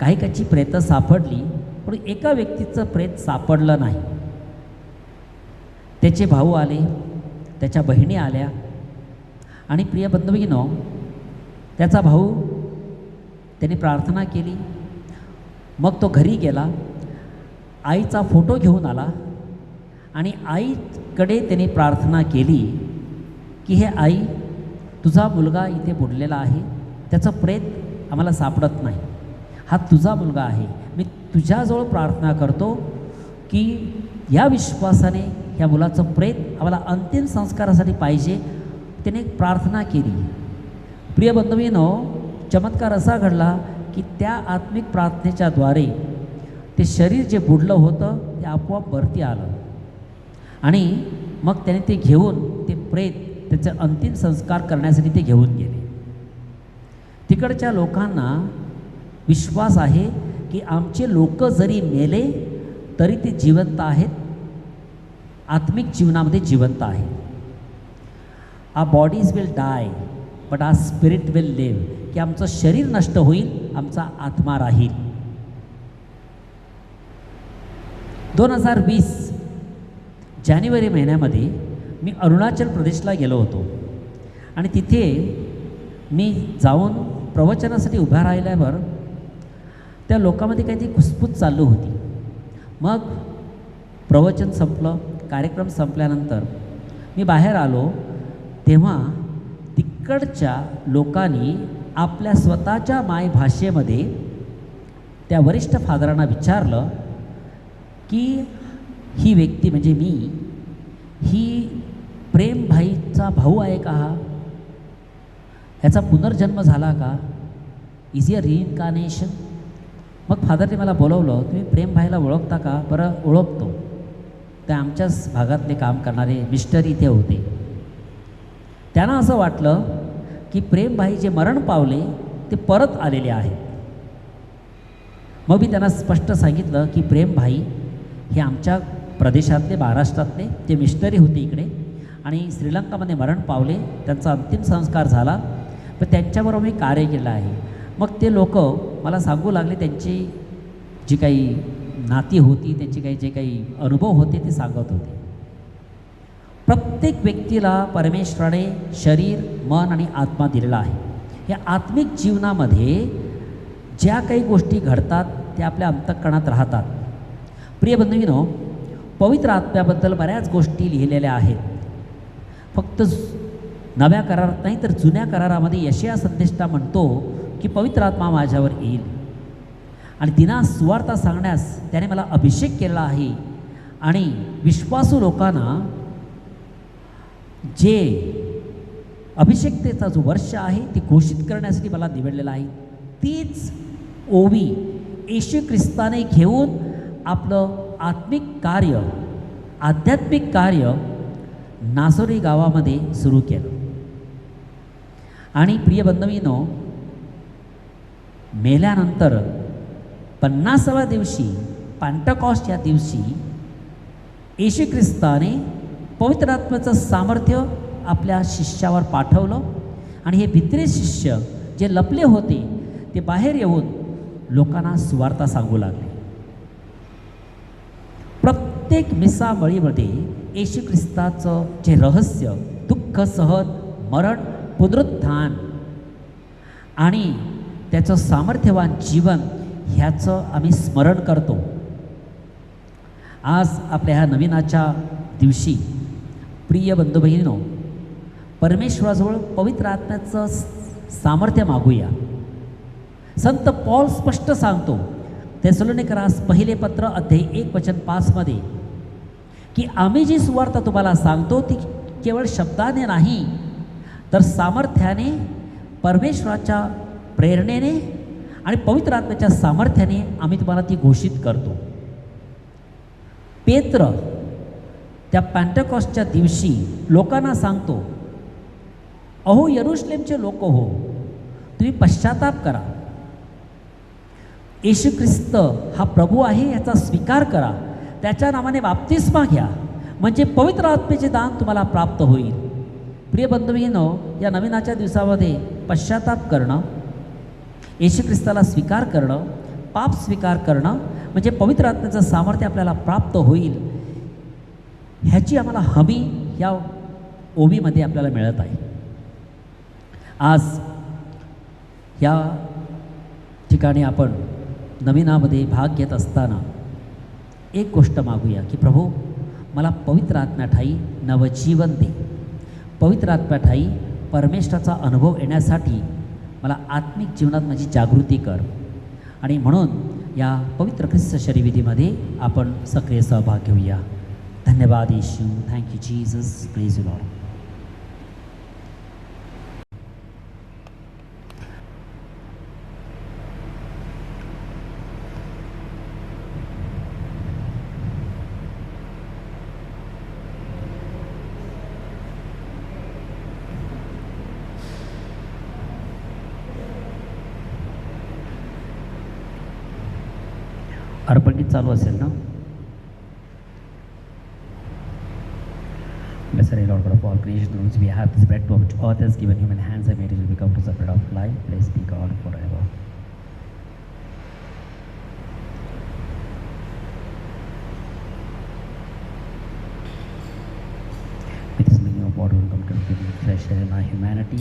काही काची प्रेतं सापडली, पण एका व्यक्तीचं प्रेत सापडलं नाही. त्याचे भाऊ आले, त्याच्या बहिणी आल्या आणि प्रिय बंधूंनो, त्याचा भाऊ त्याने प्रार्थना केली. मग तो घरी गेला, आईचा फोटो घेऊन आला आणि आईकडे त्याने प्रार्थना केली की हे आई, तुझा मुलगा इथे बुडलेला आहे, त्याचं प्रेत आम्हाला सापडत नाही, हा तुझा मुलगा आहे. मी तुझ्याजवळ प्रार्थना करतो की या विश्वासाने ह्या मुलाचं प्रेत आम्हाला अंतिम संस्कारासाठी पाहिजे. त्याने प्रार्थना केली. प्रिय बंधूंनो, चमत्कार असा घडला की त्या आत्मिक प्रार्थनेच्याद्वारे ते शरीर जे बुडलं होतं ते आपोआप वरती आलं आणि मग त्याने ते घेऊन ते प्रेत त्याचे अंतिम संस्कार करण्यासाठी ते घेऊन गेले. तिकडच्या लोकांना विश्वास आहे की आमचे लोक जरी मेले तरी ते जिवंत आहेत, आत्मिक जीवनामध्ये जिवंत आहेत. Our bodies will die but our spirit will live, की आमचं शरीर नष्ट होईल, आमचा आत्मा राहील. 2020 जानेवारी महिन्यामध्ये मी अरुणाचल प्रदेशला गेलो होतो आणि तिथे मी जाऊन प्रवचनासाठी उभा राहिल्यावर त्या लोकांमध्ये काहीतरी खुसफुस चालू होती. मग प्रवचन संपलं, कार्यक्रम संपल्यानंतर मी बाहेर आलो तेव्हा तिकडच्या लोकांनी आपल्या स्वतःच्या मायभाषेमध्ये त्या वरिष्ठ फादरांना विचारलं की ही व्यक्ती म्हणजे मी, ही प्रेमभाईचा भाऊ आहे का? हा ह्याचा पुनर्जन्म झाला का? Is a reincarnation? मग फादरने मला बोलवलं, तुम्ही प्रेमभाईला ओळखता का? बरं, ओळखतो. ते आमच्याच भागातले काम करणारे मिस्टर इथे होते. त्यांना असं वाटलं की प्रेमभाई जे मरण पावले ते परत आलेले आहेत. मग मी त्यांना स्पष्ट सांगितलं की प्रेमभाई हे आमच्या प्रदेशातले, महाराष्ट्रातले ते मिस्टरी होते इकडे आणि श्रीलंकामध्ये मरण पावले, त्यांचा अंतिम संस्कार झाला, पण त्यांच्याबरोबर मी कार्य केलं आहे. मग ते लोक मला सांगू लागले त्यांची जी काही नाती होती, त्यांची काही जे काही अनुभव होते ते सांगत होते. प्रत्येक व्यक्तीला परमेश्वराने शरीर, मन आणि आत्मा दिलेला आहे. या आत्मिक जीवनामध्ये ज्या काही गोष्टी घडतात त्या आपल्या अंतःकरणात राहतात. प्रिय बंधूंनो, पवित्र आत्म्याबद्दल बऱ्याच गोष्टी लिहिलेल्या आहेत. फक्त नव्या करारात नाही तर जुन्या करारामध्ये यशया संदेष्टा म्हणतो की पवित्र आत्मा माझ्यावर येईल आणि दिना सुवार्ता सांगण्यास त्याने मला अभिषेक केलेला आहे आणि विश्वासू लोकांना जे अभिषेकतेचा जो वर्ष आहे ती घोषित करण्यासाठी मला निवडलेला आहे. तीच ओवी येशू ख्रिस्ताने घेऊन आपलं आत्मिक कार्य, आध्यात्मिक कार्य नासोरी गावामध्ये सुरू केलं. आणि प्रिय बंधूंनो, मेल्यानंतर 50व्या दिवशी, पेंटेकॉस्ट या दिवशी येशू ख्रिस्ताने पवित्र आत्म्याचं सामर्थ्य आपल्या शिष्यावर पाठवलं आणि हे भित्री शिष्य जे लपले होते ते बाहेर येऊन लोकांना सुवार्ता सांगू लागले. प्रत्येक मिसामळीमध्ये येशू ख्रिस्ताचं जे रहस्य, दुःख सहन, मरण, पुनरुत्थान आणि त्याचं सामर्थ्यवान जीवन ह्याचं आम्ही स्मरण करतो. आज आपल्या ह्या नवीनाच्या दिवशी प्रिय बंधू बहिणींनो, परमेश्वराजवळ पवित्र आत्म्याचं सामर्थ्य मागूया. संत पॉल स्पष्ट सांगतो थेसलोनिकरास पहिले पत्र अध्याय 1:5 की आम्ही जी सुवार्ता तुम्हाला सांगतो ती केवळ शब्दाने नाही तर सामर्थ्याने, परमेश्वराच्या प्रेरणेने आणि पवित्र आत्म्याच्या सामर्थ्याने आम्ही तुम्हाला ती घोषित करतो. पेत्र त्या पेंटेकॉस्टच्या दिवशी लोकांना सांगतो, अहो यरूशलेमचे लोक हो, तुम्ही पश्चाताप करा, येशू ख्रिस्त हा प्रभू आहे याचा स्वीकार करा, त्याच्या नावाने बाप्तिस्मा घ्या, म्हणजे पवित्र आत्म्याचे दान तुम्हाला प्राप्त होईल. प्रिय बंधूंनो, या नवीनाच्या दिवसामध्ये पश्चाताप करणं, येशू ख्रिस्ताला स्वीकार करणं, पाप स्वीकार करणं म्हणजे पवित्र आत्म्याचं सामर्थ्य आपल्याला प्राप्त होईल, ह्याची आम्हाला हमी या ओवीमध्ये आपल्याला मिळत आहे. आज या ठिकाणी आपण नवीनामध्ये भाग घेत असताना एक गोष्ट मागूया की प्रभू, मला पवित्र आत्म्याठाई नवजीवन दे. पवित्र आत्म्याठाई परमेश्वराचा अनुभव येण्यासाठी मला आत्मिक जीवनात माझी जागृती कर. आणि म्हणून या पवित्र ख्रिस्त शरीरविधीमध्ये आपण सक्रिय सहभाग घेऊया. धन्यवाद Yeshu. Thank you Jesus. Praise you Lord. अर्पणगीत चालू असेल ना? बेसरे Lord. Lord God of all creation, which we have this bread to which earth has given human hands have made, it will become to the bread of life. Blessed be God forever. With this meaning of water will come to the flesh and in our humanity.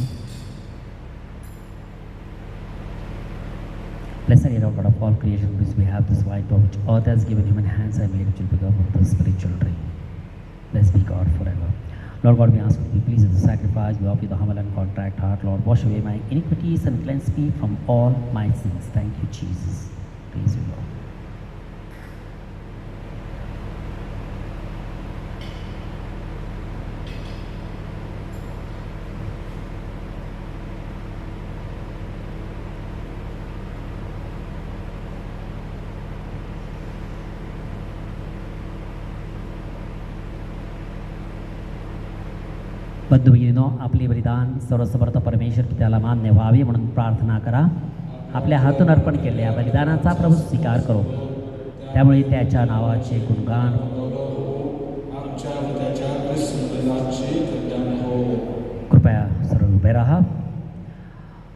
Blessed are you, Lord God of all creation, which we have this wine to which earth has given human hands have made, it will become of the spiritual drink. Blessed be God forever. Lord God, we ask you to be pleased with the sacrifice. We offer you the humble and contrite heart. Lord, wash away my iniquities and cleanse me from all my sins. Thank you, Jesus. Praise you, Lord. बंधुभगिनीनो, आपले बलिदान सर्वसमर्थ परमेश्वर की त्याला मान्य व्हावे म्हणून प्रार्थना करा. आपल्या हातून अर्पण केलेल्या बलिदानाचा प्रभू स्वीकार करो. त्यामुळे त्याच्या नावाचे गुणगान कृपया सर्व उभे राहा.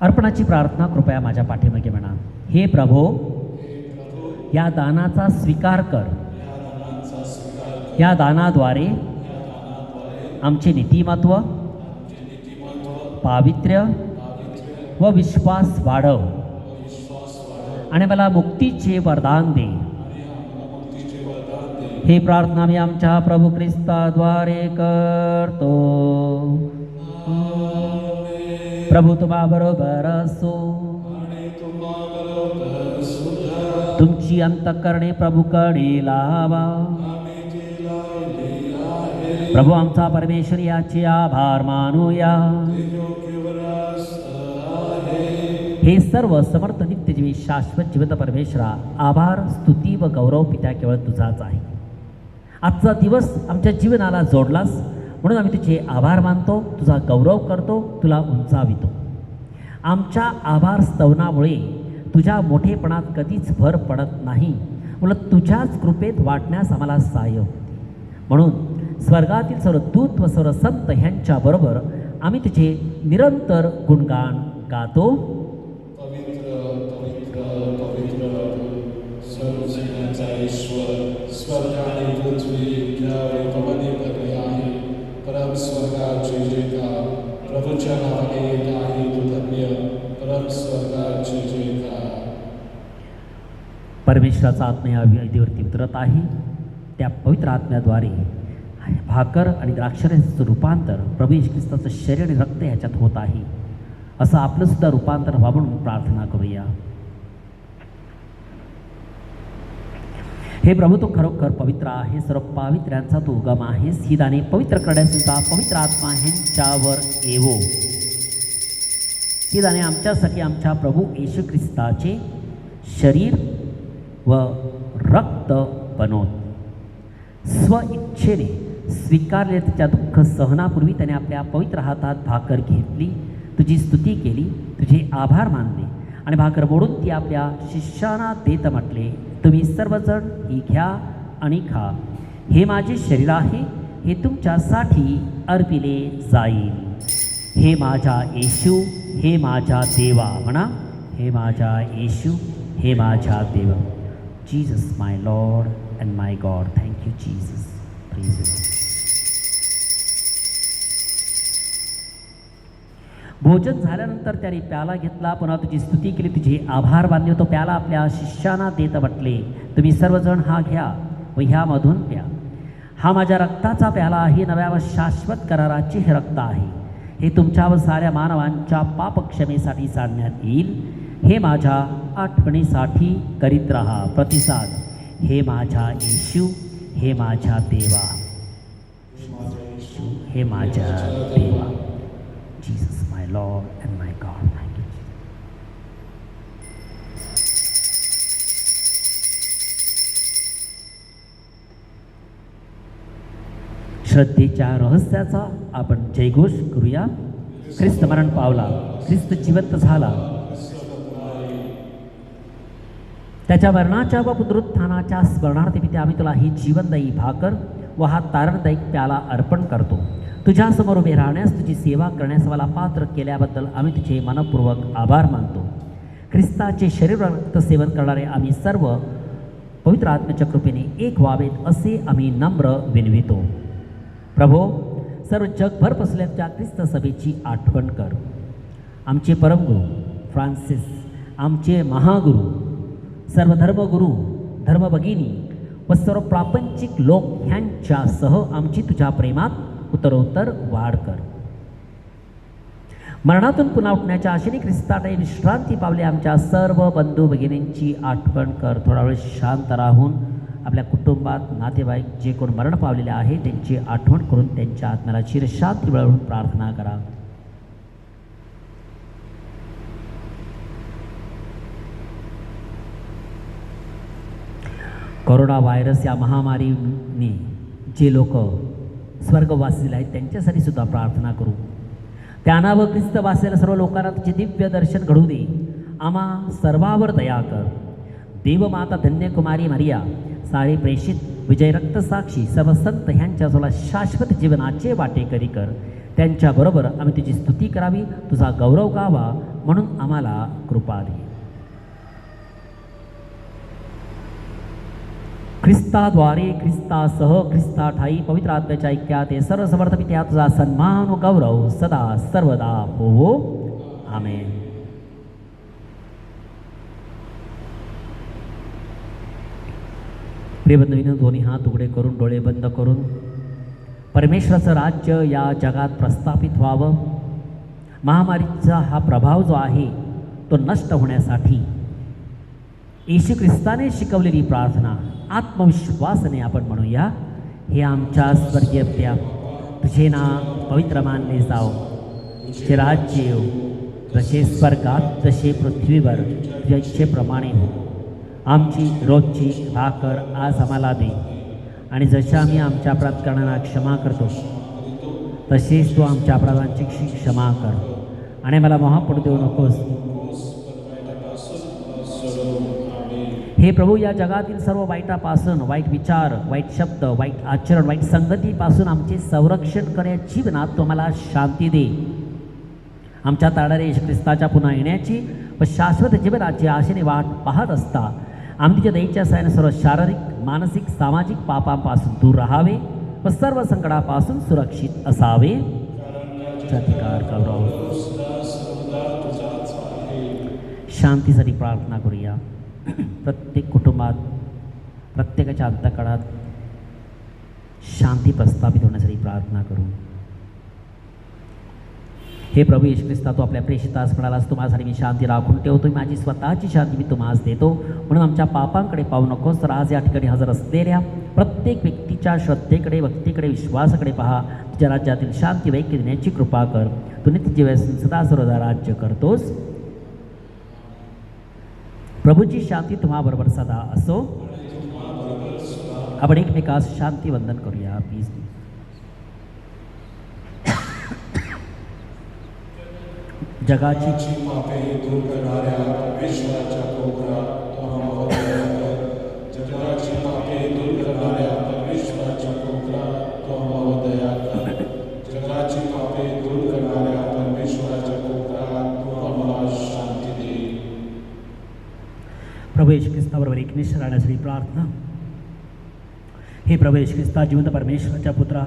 अर्पणाची प्रार्थना कृपया माझ्या पाठीमागे म्हणा. हे प्रभो, या दानाचा स्वीकार कर. या दानाद्वारे आमचे नीतिमत्व, पावित्र्य व विश्वास वाढव आणि मला मुक्तीचे वरदान दे. ही प्रार्थना मी आमच्या प्रभू ख्रिस्ताद्वारे करतो. प्रभू तुम्हा बरोबर असो. तुमची अंतःकरणे प्रभूकडे लावा. प्रभू आमचा परमेश्वर याचे आभार मानूया. हे सर्व समर्थ नित्यजीवी शाश्वत जिवंत परमेश्वरा, आभार, स्तुती व गौरव पित्या केवळ तुझाच आहे. आजचा दिवस आमच्या जीवनाला जोडलास म्हणून आम्ही तुझे आभार मानतो, तुझा गौरव करतो, तुला उंचावितो. आमच्या आभार स्तवनामुळे तुझ्या मोठेपणात कधीच भर पडत नाही, उलट तुझ्याच कृपेत वाटण्यास आम्हाला सहाय्य होते. म्हणून स्वर्गातील सर्व दूत व सर्व संत ह्यांच्याबरोबर आम्ही तुझे निरंतर गुणगान गातो. पवित्र पवित्र पवित्र सर्वसेनांचा ईश्वर, स्वर्ग आणि पृथ्वी यावे भरले आहे. परम स्वर्गाचे जयकार, प्रभूच्या नावाने येत आहे तो धन्य. परम स्वर्गाचे जयकार. परमेश्वराचा आत्मा या वेदीवरती उतरत आहे. त्या पवित्र आत्म्याद्वारे भाकर आणि द्राक्षरसाचं रूपांतर प्रभू येशू ख्रिस्ताचं शरीर आणि रक्त ह्याच्यात होत आहे. असं आपलं सुद्धा रूपांतर व्हावं म्हणून प्रार्थना करूया. हे प्रभू, तो खरोखर पवित्र आहे. सर्व पावित्र्यांचा तो उगम आहेस. ही दाने पवित्र करण्याचा पवित्र आत्मा ह्यांच्यावर येवो. ही दाने आमच्यासाठी आमच्या प्रभू येशू ख्रिस्ताचे शरीर व रक्त बनवत स्व इच्छेने स्वीकारले. त्याच्या दुःख सहनापूर्वी त्याने आपल्या पवित्र हातात भाकर घेतली, तुझी स्तुती केली, तुझे आभार मानले आणि भाकर मोडून ती आपल्या शिष्यांना देत म्हटले, तुम्ही सर्वजण ही घ्या आणि खा. हे माझे शरीर आहे, हे तुमच्यासाठी अर्पिले जाईल. हे माझा येशू, हे माझा देवा. म्हणा, हे माझा येशू, हे माझा देवा. Jesus my Lord and my God. Thank you Jesus. Praise you. भोजन झाल्यानंतर त्याने प्याला घेतला, पुन्हा तुझी स्तुती केली, तुझे आभार मानले. तो प्याला आपल्या शिष्यांना देत म्हटले, तुम्ही सर्वजण हा घ्या व ह्यामधून प्या. हा माझ्या रक्ताचा प्याला आहे. नव्या व शाश्वत कराराचे हे रक्त आहे. हे तुमच्या व साऱ्या मानवांच्या पापक्षमेसाठी सांडण्यात येईल. हे माझ्या आठवणीसाठी करीत राहा. प्रतिसाद. हे माझ्या येशू, हे माझ्या देवा. हे माझ्या देवा. Jesus my Lord and my God. Thank you. श्रद्धेच्या रहस्याचा आपण जयघोष करूया. ख्रिस्त मरण पावला, ख्रिस्त जिवंत झाला. त्याच्या मरणाच्या व पुनरुत्थानाच्या स्मरणार्थ पिते आम्ही तुला ही जीवनदायी भाकर व हा तारणदायी प्याला अर्पण करतो. तुझ्यासमोर उभे राहण्यास, तुझी सेवा करण्यास मला पात्र केल्याबद्दल आम्ही तुझे मनपूर्वक आभार मानतो. ख्रिस्ताचे शरीर रक्त सेवन करणारे आम्ही सर्व पवित्र आत्म्याच्या कृपेने एक व्हावेत असे आम्ही नम्र विनवितो. प्रभो, सर्व जगभर पसरलेल्या ख्रिस्त सभेची आठवण कर. आमचे परमगुरू फ्रान्सिस, आमचे महागुरू, सर्व धर्मगुरू, धर्मभगिनी व सर्व प्रापंचिक लोक ह्यांच्यासह आमची तुझ्या प्रेमात उत्तरोत्तर वाढ कर. मरणातून पुन्हा उठण्याच्या आशेने ख्रिस्ताने विश्रांती पावले आमच्या सर्व बंधू भगिनींची आठवण कर. थोडा वेळ शांत राहून आपल्या कुटुंबात नातेवाईक जे कोण मरण पावलेले आहे त्यांची आठवण करून त्यांच्या आत्म्याला चिरशांती मिळवून प्रार्थना करा. कोरोना व्हायरस या महामारीने जे लोक स्वर्गवासी आहेत त्यांच्यासाठी सुद्धा प्रार्थना करू. त्यांना व ख्रिस्त वाचलेल्या सर्व लोकांना तुझे दिव्य दर्शन घडू दे. आम्हा सर्वावर दया कर. देवमाता धन्यकुमारी मरिया, सारे प्रेषित, विजय रक्तसाक्षी, सर्व संत ह्यांच्या तुला शाश्वत जीवनाचे वाटेकरी कर. त्यांच्याबरोबर आम्ही तुझी स्तुती करावी, तुझा गौरव गावा म्हणून आम्हाला कृपा दे. ख्रिस्ताद्वारे, ख्रिस्तासह, ख्रिस्ताठाई पवित्र आत्म्याच्या ऐक्यात हे सर्व समर्थ पित्या तुझा सन्मान व गौरव सदा सर्वदा हो. आमेन. प्रियबंधूंनो, दोन्ही हात उघडे करून डोळे बंद करून परमेश्वराचं राज्य या जगात प्रस्थापित व्हावं. महामारीचा हा प्रभाव जो आहे तो नष्ट होण्यासाठी येशू ख्रिस्ताने शिकवलेली प्रार्थना आत्मविश्वासाने आपण म्हणूया. हे आमच्या स्वर्गीय पित्या, तुझे नाव पवित्र मानले जाओ, तुझे राज्य येऊ, जसे स्वर्गात तसे पृथ्वीवर तुझ्या इच्छेप्रमाणे हो. आमची रोजची भाकर आज आम्हाला दे, आणि जशा आम्ही आमच्या अपराध करणाऱ्यांना क्षमा करतो तसेच तू आमच्या अपराधांची क्षमा कर, आणि मला मोह पडू देऊ नकोस. हे प्रभू, या जगातील सर्व वाईटापासून, वाईट विचार, वाईट शब्द, वाईट आचरण, वाईट संगतीपासून आमचे संरक्षण कर. या जीवनात तू आम्हाला शांती दे. आमच्या तारणाऱ्या येशू ख्रिस्ताच्या पुन्हा येण्याची व शाश्वत जीवनाची आशेने वाट पाहत असता आम्ही तुझ्या दयेच्या साहाय्याने सर्व शारीरिक, मानसिक, सामाजिक पापांपासून दूर राहावे व सर्व संकटापासून सुरक्षित असावे. अधिकार गौरव शांतीसाठी प्रार्थना करूया. प्रत्येक कुटुंबात, प्रत्येकाच्या अंतःकरणात शांती प्रस्थापित होण्यासाठी प्रार्थना करू. हे प्रभू येशू ख्रिस्ता, तू आपल्या प्रेषितास म्हणालास, तुम्हासाठी मी शांती राखून ठेवतो, माझी स्वतःची शांती मी तुम्हास देतो. म्हणून आमच्या पापांकडे पाहू नकोस, तर आज या ठिकाणी हजर असलेल्या प्रत्येक व्यक्तीच्या श्रद्धेकडे, भक्तीकडे, विश्वासाकडे पहा. तुझ्या राज्यातील शांती वैक्य देण्याची कृपा कर. तू नित्य जीवन सदा सर्वदा राज्य करतोस. प्रभूची शांती तुम्हाबरोबर सदा असो. आपण एकमेकास शांती वंदन करूया प्लीज. जगाची पापे दूर करणाऱ्या परमेश्वराच्या कोपरा तो आम्हाला दया कर. जगाची पापे दूर करणाऱ्या परमेश्वराच्या कोपरा तो आम्हाला दया कर. जगाची पापे दूर करणाऱ्या परमेश्वराच्या कोपरा तो आम्हाला शांती दे. प्रभू येशू ख्रिस्ताबरोबर एकनिष्ठ राहण्यासाठी प्रार्थना. हे प्रभू येशू ख्रिस्ता, जिवंत परमेश्वराच्या पुत्रा,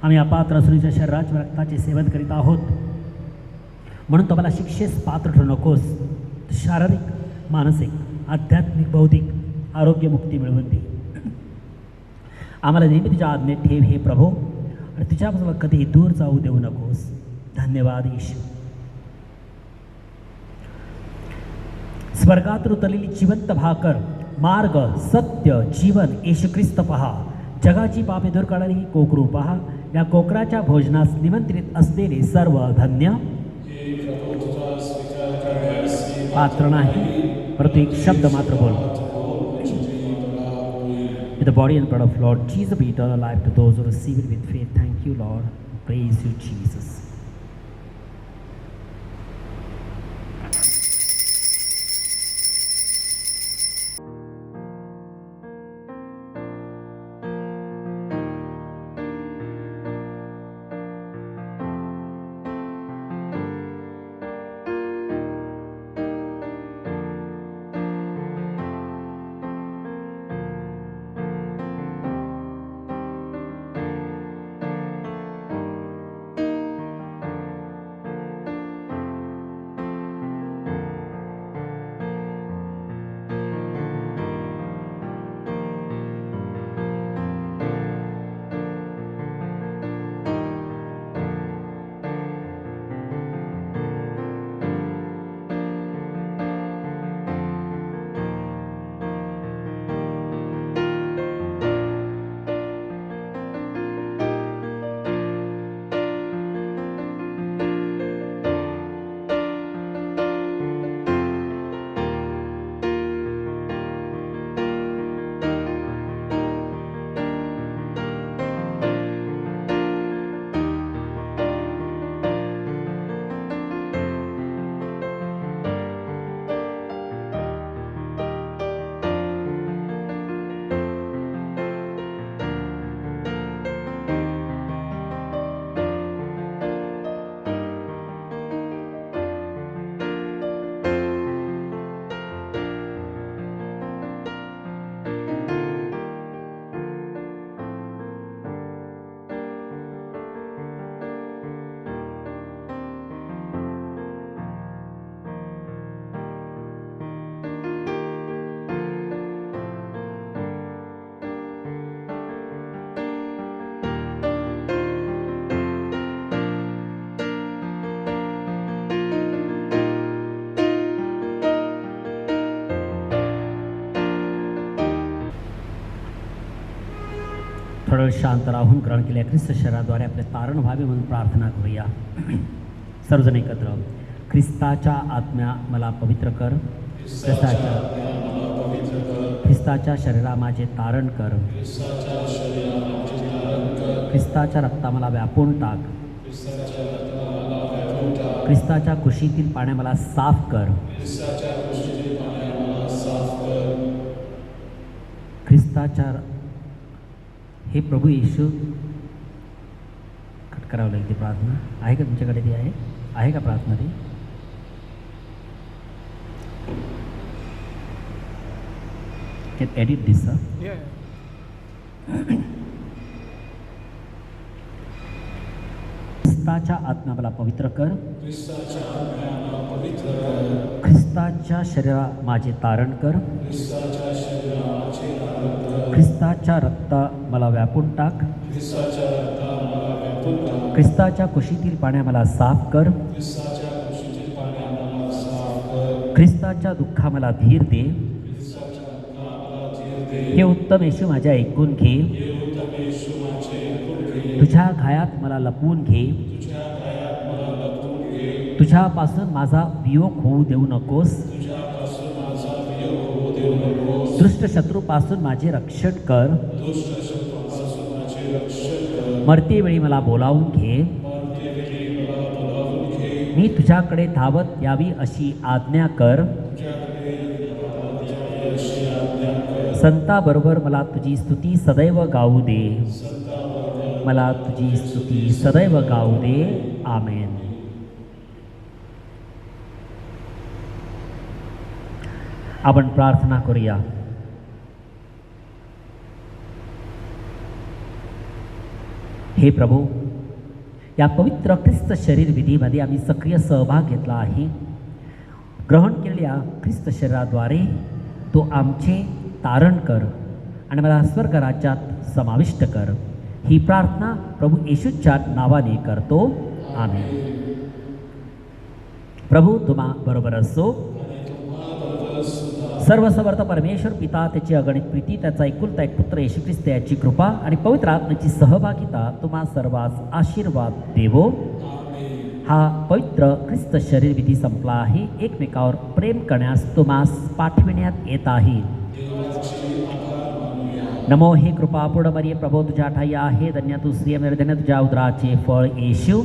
आम्ही अपात्र असुरीच्या शरीराच्या रक्ताचे सेवन करीत आहोत, म्हणून तुम्हाला शिक्षेस पात्र ठरू नकोस. शारीरिक, मानसिक, आध्यात्मिक, बौद्धिक आरोग्य मुक्ती मिळवून दे. आम्हाला नेहमी तुझ्या आज्ञेत ठेव हे प्रभू, आणि तुझ्यापासून कधीही दूर जाऊ देऊ नकोस. धन्यवाद येशू. स्वर्गात उतरलेली जिवंत भाकर, मार्ग, सत्य, जीवन येशू ख्रिस्त पहा. जगाची पापे दूर करणारी ही कोकरू पहा. या कोकराच्या भोजनास निमंत्रित असलेले सर्व धन्य. पात्र नाही, परंतु एक शब्द मात्र बोल. With the body and blood of Lord Jesus be eternal life to those who receive it with faith. Thank you, Lord. Praise you, Jesus. थोडं शांत राहून ग्रहण केल्या ख्रिस्त शरीराद्वारे आपले तारण व्हावे म्हणून प्रार्थना करूया. सर्वजण एकत्र. ख्रिस्ताच्या आत्म्या मला पवित्र कर, ख्रिस्ताच्या शरीरा माझे तारण कर, ख्रिस्ताच्या रक्ता मला व्यापून टाक, ख्रिस्ताच्या कुशीतील पाण्या मला साफ कर, ख्रिस्ताच्या हे प्रभू येशू. कट करावं लागेल ती प्रार्थना. आहे का तुमच्याकडे ती आहे का प्रार्थना ती? Can edit this, sir? Yeah. ख्रिस्ताच्या आत्मा मला पवित्र कर, ख्रिस्ताच्या शरीरा माझे तारण कर, ख्रिस्ताच्या रक्ता मला व्यापून टाक, ख्रिस्ताच्या कुशीतील पाण्या मला साफ कर, ख्रिस्ताच्या दुःखा मला धीर दे. हे उत्तम येशू माझ्या ऐकून घे, तुझ्या घायात मला लपवून घे, तुझ्यापासून माझा वियोग होऊ देऊ नकोस, दुष्ट शत्रूपासून माझे रक्षण कर, मरते वेळी मला बोलावून घे, मी तुझ्याकडे धावत यावी अशी आज्ञा कर, संताबरोबर मला तुझी स्तुती सदैव गाऊ दे, मला तुझी स्तुती सदैव गाऊ दे. आमेन. आपण प्रार्थना करूया. हे प्रभू, या पवित्र ख्रिस्त शरीर विधीमध्ये आम्ही सक्रिय सहभाग घेतला आहे. ग्रहण केलेल्या ख्रिस्त शरीराद्वारे तो आमचे तारण कर आणि मला स्वर्ग राज्यात समाविष्ट कर. ही प्रार्थना प्रभू येशूच्या नावाने करतो. आमेन. प्रभू तुम्हा बरोबर असो. सर्वसमर्थ परमेश्वर पिता, त्याची अगणित प्रीती, त्याचा एकुलता एक पुत्र येशू ख्रिस्त याची कृपा आणि पवित्र आत्म्याची सहभागिता तुम्हा सर्वांस आशीर्वाद देवो. हा पवित्र ख्रिस्त शरीर विधी संपला आहे. एकमेकावर प्रेम करण्यास तुम्हास पाठविण्यात येत आहे. नमो हे कृपापूर्ण मरिये, प्रभू तुझ्या ठाई आहे, धन्य तू स्त्रियांमध्ये, धन्य तुझ्या उदराचे फळ येशू.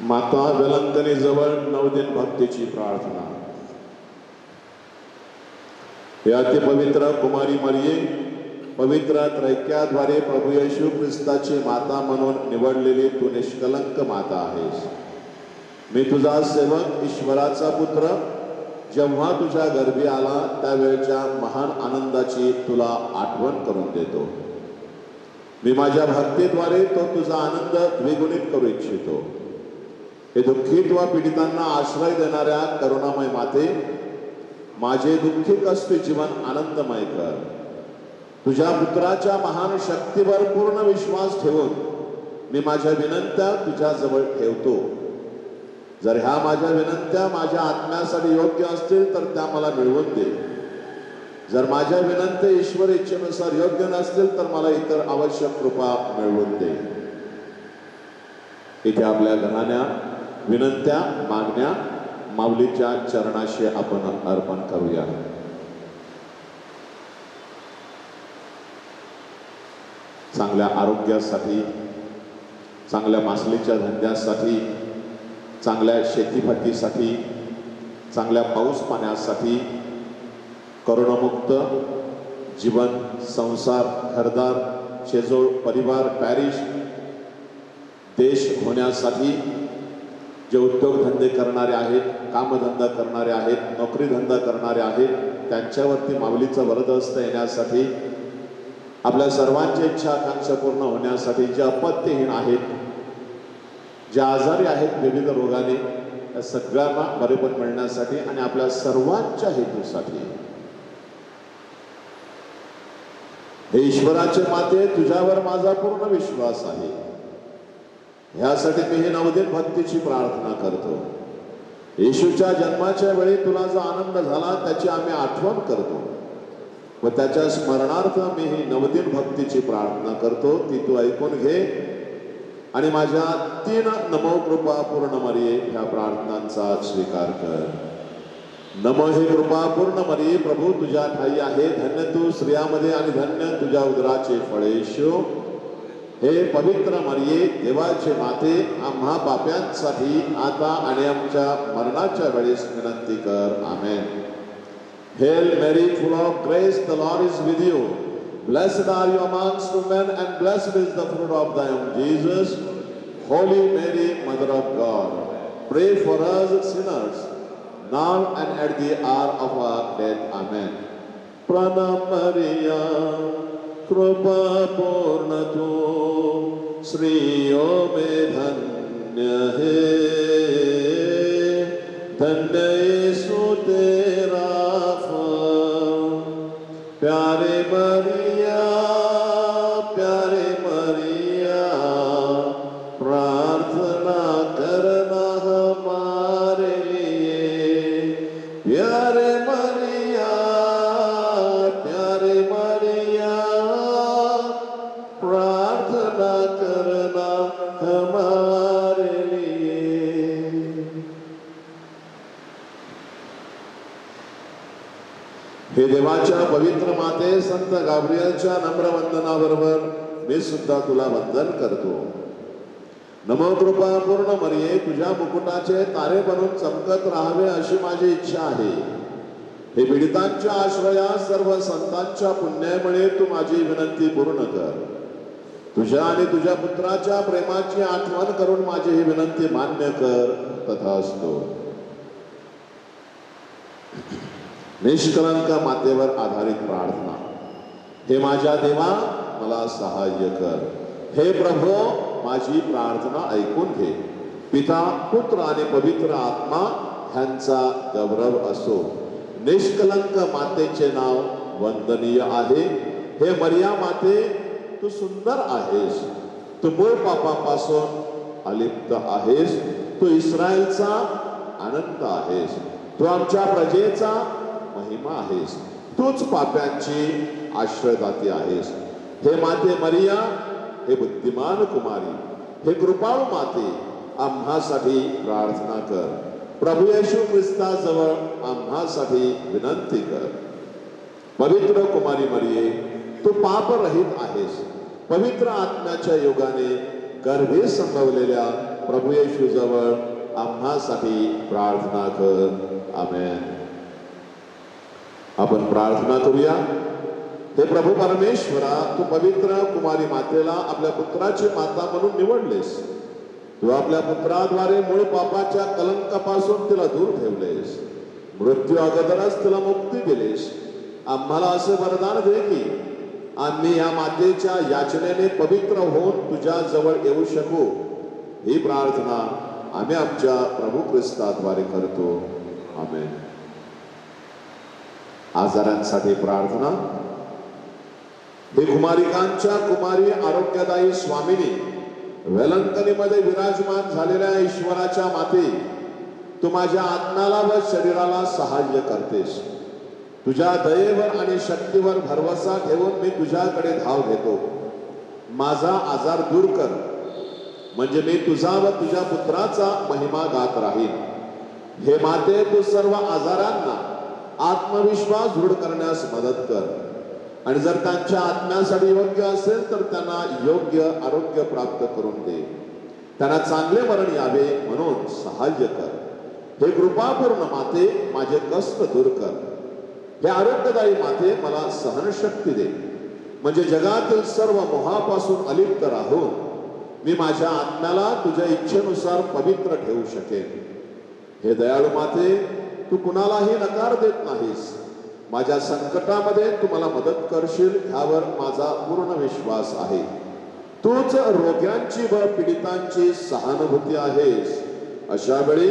माता वेलंकनी जवळ 9 दिन भक्तीची प्रार्थना. हे अति पवित्र कुमारी मरिये, पवित्र त्रैक्याद्वारे प्रभू येशू ख्रिस्ताची माता म्हणून निवडलेली तू निष्कलंक माता आहेस. मी तुझा सेवक ईश्वराचा पुत्र जेव्हा तुझ्या गर्भी आला त्यावेळच्या महान आनंदाची तुला आठवण करून देतो. मी माझ्या भक्तीद्वारे तो तुझा आनंद द्विगुणित करू इच्छितो. हे दुःखित व पीडितांना आश्रय देणाऱ्या करुणामय माते, माझे दुःखी कष्ट जीवन आनंदमय कर. तुझ्या पुत्राच्या महान शक्तीवर पूर्ण विश्वास ठेवून मी माझ्या विनंत्या तुझ्या जवळ ठेवतो. जर ह्या माझ्या विनंत्या माझ्या आत्म्यासाठी योग्य असतील तर त्या मला मिळवून दे. जर माझ्या विनंत्या ईश्वर इच्छेनुसार योग्य नसतील तर मला इतर आवश्यक कृपा मिळवून दे. इथे आपल्या घराण्या विनंत्या मागण्या माऊलीच्या चरणाशी आपण अर्पण करूया. चांगल्या आरोग्यासाठी, चांगल्या मासलीच्या धंद्यासाठी, चांगल्या शेतीफाटीसाठी, चांगल्या पाऊस पाण्यासाठी, करोनामुक्त जीवन, संसार, घरदार, शेजोळ, परिवार, पॅरिश, देश होण्यासाठी, जे उद्योगधंदे करणारे आहेत, कामधंदा करणारे आहेत, नोकरी धंदा करणारे आहेत, त्यांच्यावरती माऊलीचं वरदहस्त येण्यासाठी, आपल्या सर्वांची इच्छा आकांक्षा पूर्ण होण्यासाठी जे अपत्यहीन आहेत, जे आजारी आहेत विविध रोगाने, त्या सगळ्यांना बरेपण मिळण्यासाठी आणि आपल्या सर्वांच्या हेतूसाठी हे ईश्वराचे माते, तुझ्यावर माझा पूर्ण विश्वास आहे. ह्यासाठी मी ही नवदिन भक्तीची प्रार्थना करतो. येशूच्या जन्माच्या वेळी तुला जो आनंद झाला त्याची आम्ही आठवण करतो व त्याच्या स्मरणार्थ मी ही नवदिन भक्तीची प्रार्थना करतो. ती तू ऐकून घे आणि माझ्या 3 नमो कृपा पूर्ण मरिये ह्या प्रार्थनांचा स्वीकार कर. नमो हे कृपा पूर्ण मरिये, प्रभू तुझ्या ठाई आहे, धन्य तू स्त्रियामध्ये आणि धन्य तुझ्या उदराचे फळ येशू. हे पवित्र मरिये, देवाचे माते, आम्हा पाप्यांसाठी आता आणि आमच्या मरणाच्या वेळेस विनंती कर. आमेन. Hail Mary, full of grace, the Lord is with you. Blessed are you amongst women, and blessed is the fruit of thy womb, Jesus. Holy Mary, Mother of God, pray for us sinners, now and at the hour of our death. Amen. Pranam Maria, कृपा पूर्ण तू श्रीयों में धन्य है, धन्य यीशु तेरा फल. प्यारे मरिया, प्यारे मरिया, प्रार्थना करना हमारे लिए. प्यारे मरिया, प्यारे मरिया, प्रार्थना करना हमारे लिए. हे देवाच्या पवित्र माते, संत गाब्रिएलच्या नम्र वंदनाबरोबर मी सुद्धा तुला वंदन करतो. नमो कृपा पूर्ण मरिये, तुझ्या मुकुटाचे तारे बनून चमकत राहावे अशी माझी इच्छा आहे. हे पीडितांच्या आश्रया सर्व संतांच्या पुण्यामुळे तू माझी विनंती पूर्ण कर. तुझ्या आणि तुझ्या पुत्राच्या प्रेमाची आठवण करून माझी ही विनंती मान्य कर. तथास्तु. निष्कलंक मातेवर आधारित प्रार्थना. हे माझ्या देवा, मला सहाय्य कर. हे प्रभो, माझी प्रार्थना ऐकून घे. पिता, पुत्र आणि पवित्र आत्मा ह्यांचा गौरव असो. निष्कलंक मातेचे नाव वंदनीय आहे. हे मरिया माते, तू सुंदर आहेस. तू मूळ पापापासून अलिप्त आहेस. तू इस्रायलचा आनंद आहेस. तू आमच्या प्रजेचा महिमा आहेस. तूच पाप्यांची आश्रयदाती आहेस. हे माते मरिया, हे बुद्धिमान कुमारी, हे कृपाळू माते, आम्हासाठी प्रार्थना कर. प्रभू येशू ख्रिस्ताजवळ आम्हासाठी विनंती कर. पवित्र कुमारी मरिये, तू पापरहित आहेस. पवित्र आत्म्याच्या योगाने गर्भे संभवलेल्या प्रभू येशू जवळ आम्हासाठी प्रार्थना कर. आमेन. आपण प्रार्थना करूया. हे प्रभू परमेश्वरा, तू पवित्र कुमारी मातेला आपल्या पुत्राची माता म्हणून निवडलेस. तू आपल्या पुत्राद्वारे मूळ पापाच्या कलंकापासून तिला दूर ठेवलेस. मृत्यू अगोदरच तिला मुक्ती दिलीस. आम्हाला असे वरदान दे की आम्ही या मातेच्या याचनेने पवित्र होऊन तुझ्या जवळ येऊ शकू. ही प्रार्थना आम्ही आमच्या प्रभू ख्रिस्ताद्वारे करतो. आमेन. आजारांसाठी प्रार्थना. हे कुमारिकांच्या कुमारी आरोग्यदायी स्वामिनी, वेलंकनीमध्ये विराजमान झालेल्या ईश्वराच्या माते, तू माझ्या आत्म्याला व शरीराला सहाय्य करतेस. तुझ्या दयेवर आणि शक्तीवर भरवसा ठेवून मी तुझ्याकडे धाव घेतो. माझा आजार दूर कर, म्हणजे मी तुझा व तुझ्या पुत्राचा महिमा गात राहील. हे माते, तू सर्व आजारांना आत्मविश्वास दृढ करण्यास मदत कर आणि जर त्यांच्या आत्म्यासाठी योग्य असेल तर त्यांना योग्य आरोग्य प्राप्त करून दे. त्यांना चांगले मरण यावे म्हणून सहाय्य कर. हे कृपापूर्ण माते, माझे कष्ट दूर कर. हे आरोग्यदायी माते, मला सहनशक्ती दे, म्हणजे जगातील सर्व मोहापासून अलिप्त राहून मी माझ्या आत्म्याला तुझ्या इच्छेनुसार पवित्र ठेवू शकेन. हे दयाळू माते, तू कुणालाही नकार देत नाहीस. माझ्या संकटामध्ये तू मला मदत करशील ह्यावर माझा पूर्ण विश्वास आहे. तूच रोग्यांची व पीडितांची सहानुभूती आहेस. अशा वेळी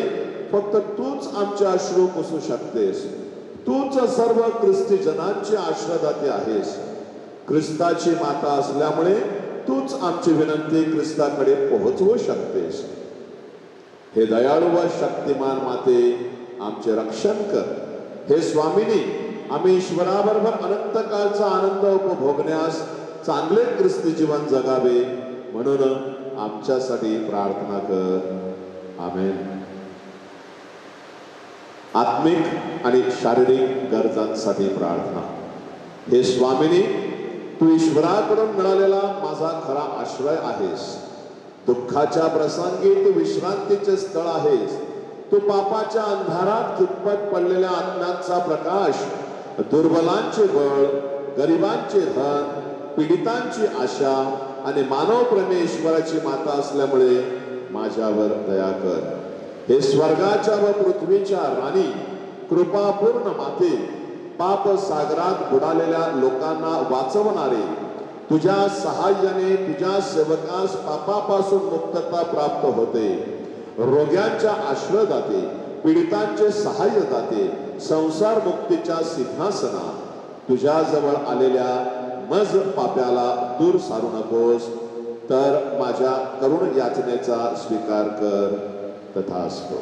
फक्त तूच आमचे अश्रू पुसू शकतेस. तूच सर्व ख्रिस्ती जनांची आश्रयदाती आहेस. ख्रिस्ताची माता असल्यामुळे तूच आमची विनंती ख्रिस्ताकडे पोहोचवू शकतेस. हे दयाळू व शक्तिमान माते, आमचे रक्षण कर. हे स्वामिनी, आम्ही ईश्वराबरोबर अनंत काळचा आनंद उपभोगण्यास चांगले ख्रिस्ती जीवन जगावे म्हणून आमच्यासाठी प्रार्थना कर. आमेन. आत्मिक आणि शारीरिक गरजांसाठी प्रार्थना. हे स्वामिनी, तू ईश्वराकडून मिळालेला माझा खरा आश्रय आहेस. दुःखाच्या प्रसंगी तू विश्रांतीचे स्थळ आहेस. तू पापाच्या अंधारात खितपत पडलेल्या आत्म्यांचा प्रकाश, दुर्बलांचे बळ, गरिबांचे धन, पीडितांची आशा आणि मानव प्रेमेश्वराची माता असल्यामुळे माझ्यावर दया कर. हे स्वर्गाच्या व पृथ्वीच्या राणी, कृपापूर्ण माते, पाप सागरात बुडालेल्या लोकांना वाचवणारे, तुझ्या सहाय्याने तुझ्या सेवकास पापापासून मुक्तता प्राप्त होते. रोग्यांच्या आश्रयदाते, पीडितांचे सहाय्य दाते, संसार मुक्तीच्या सिंहासना, तुझ्या जवळ आलेल्या मज पाप्याला दूर सारू नकोस, तर माझ्या करुण याचनेचा स्वीकार कर. तथास्तु.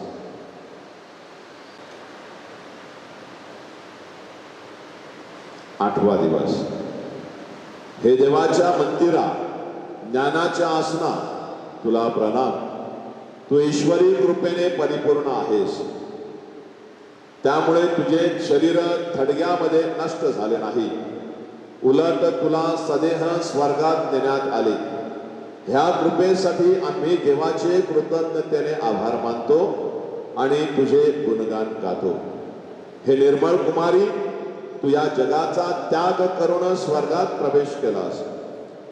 आठवा दिवस. हे देवाच्या मंदिरा, ज्ञानाच्या आसना, तुला प्रणाम. तू ईश्वरी कृपेने परिपूर्ण आहेस. त्यामुळे तुझे शरीर थडग्यामध्ये नष्ट झाले नाही. उलट तुला सदेह स्वर्गात नेण्यात आले. ह्या कृपेसाठी आम्ही देवाचे कृतज्ञतेने आभार मानतो आणि तुझे गुणगान गातो. हे निर्मळ कुमारी, तू या जगाचा त्याग करून स्वर्गात प्रवेश केलास,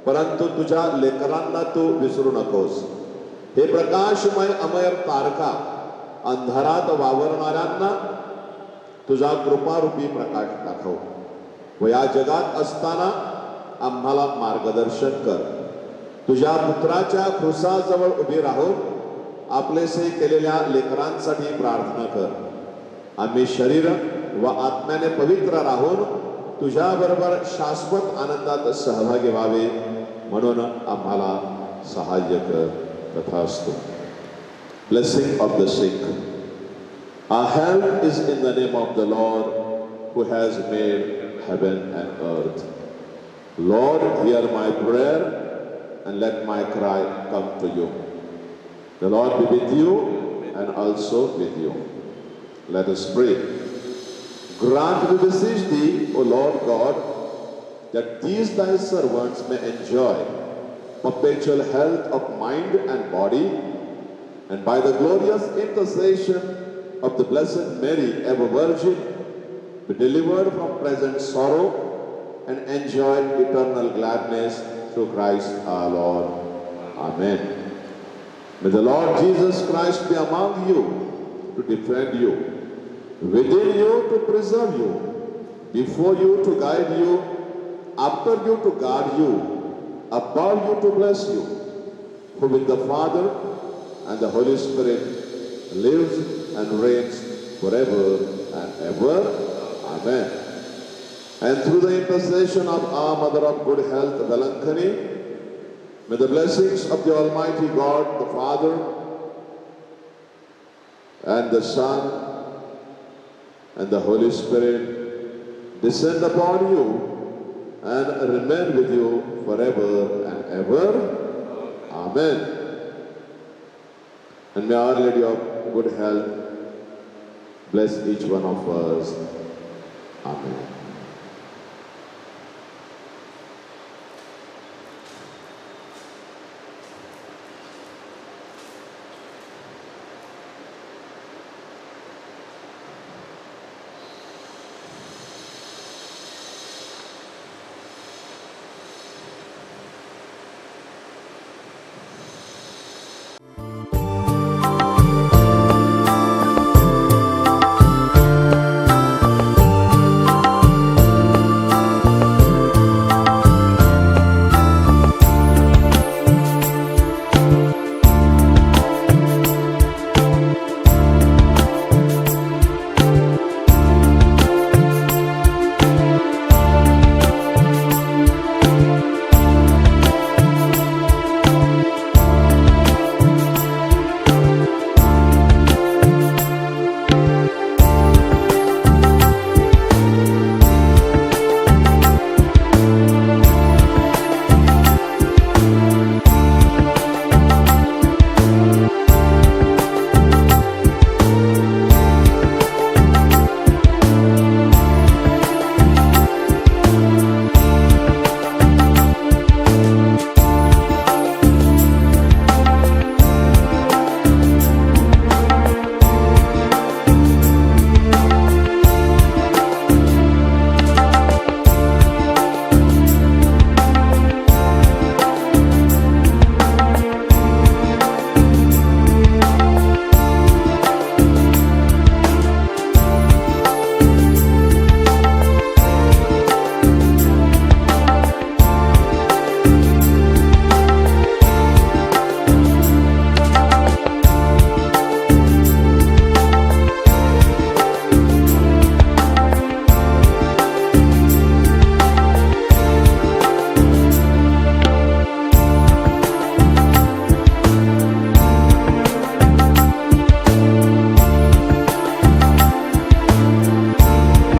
परंतु तुझ्या लेकरांना तू विसरू नकोस. हे प्रकाशमय अमर तारका, अंधारात वावरणाऱ्यांना तुझा कृपारूपी प्रकाश दाखव व या जगात असताना आम्हाला मार्गदर्शन कर. तुझ्या पुत्राच्या क्रुसाजवळ उभी राहून आपलेसे केलेल्या लेकरांसाठी प्रार्थना कर. आम्ही शरीर व आत्म्याने पवित्र राहून तुझ्या बरोबर शाश्वत आनंदात सहभागी व्हावे म्हणून आम्हाला सहाय्य कर. तथास्तु. Blessing of the sick. Our help is in the name of the Lord who has made heaven and earth. Lord, hear my prayer and let my cry come to you. The Lord be with you and also with you. Let us pray. Grant, we beseech thee, O Lord God, that these thy servants may enjoy perpetual health of mind and body, and by the glorious intercession of the Blessed Mary, ever Virgin, be delivered from present sorrow and enjoy eternal gladness through Christ our Lord. Amen. May the Lord Jesus Christ be among you to defend you, within you to preserve you, before you to guide you, after you to guard you, above you to bless you, who with the Father and the Holy Spirit lives and reigns forever and ever. Amen. And through the intercession of our Mother of Good Health, Velankani, may the blessings of the Almighty God, the Father, and the Son, and the Holy Spirit descend upon you and remain with you forever and ever. Amen. And may Our Lady of Good Health bless each one of us. Amen.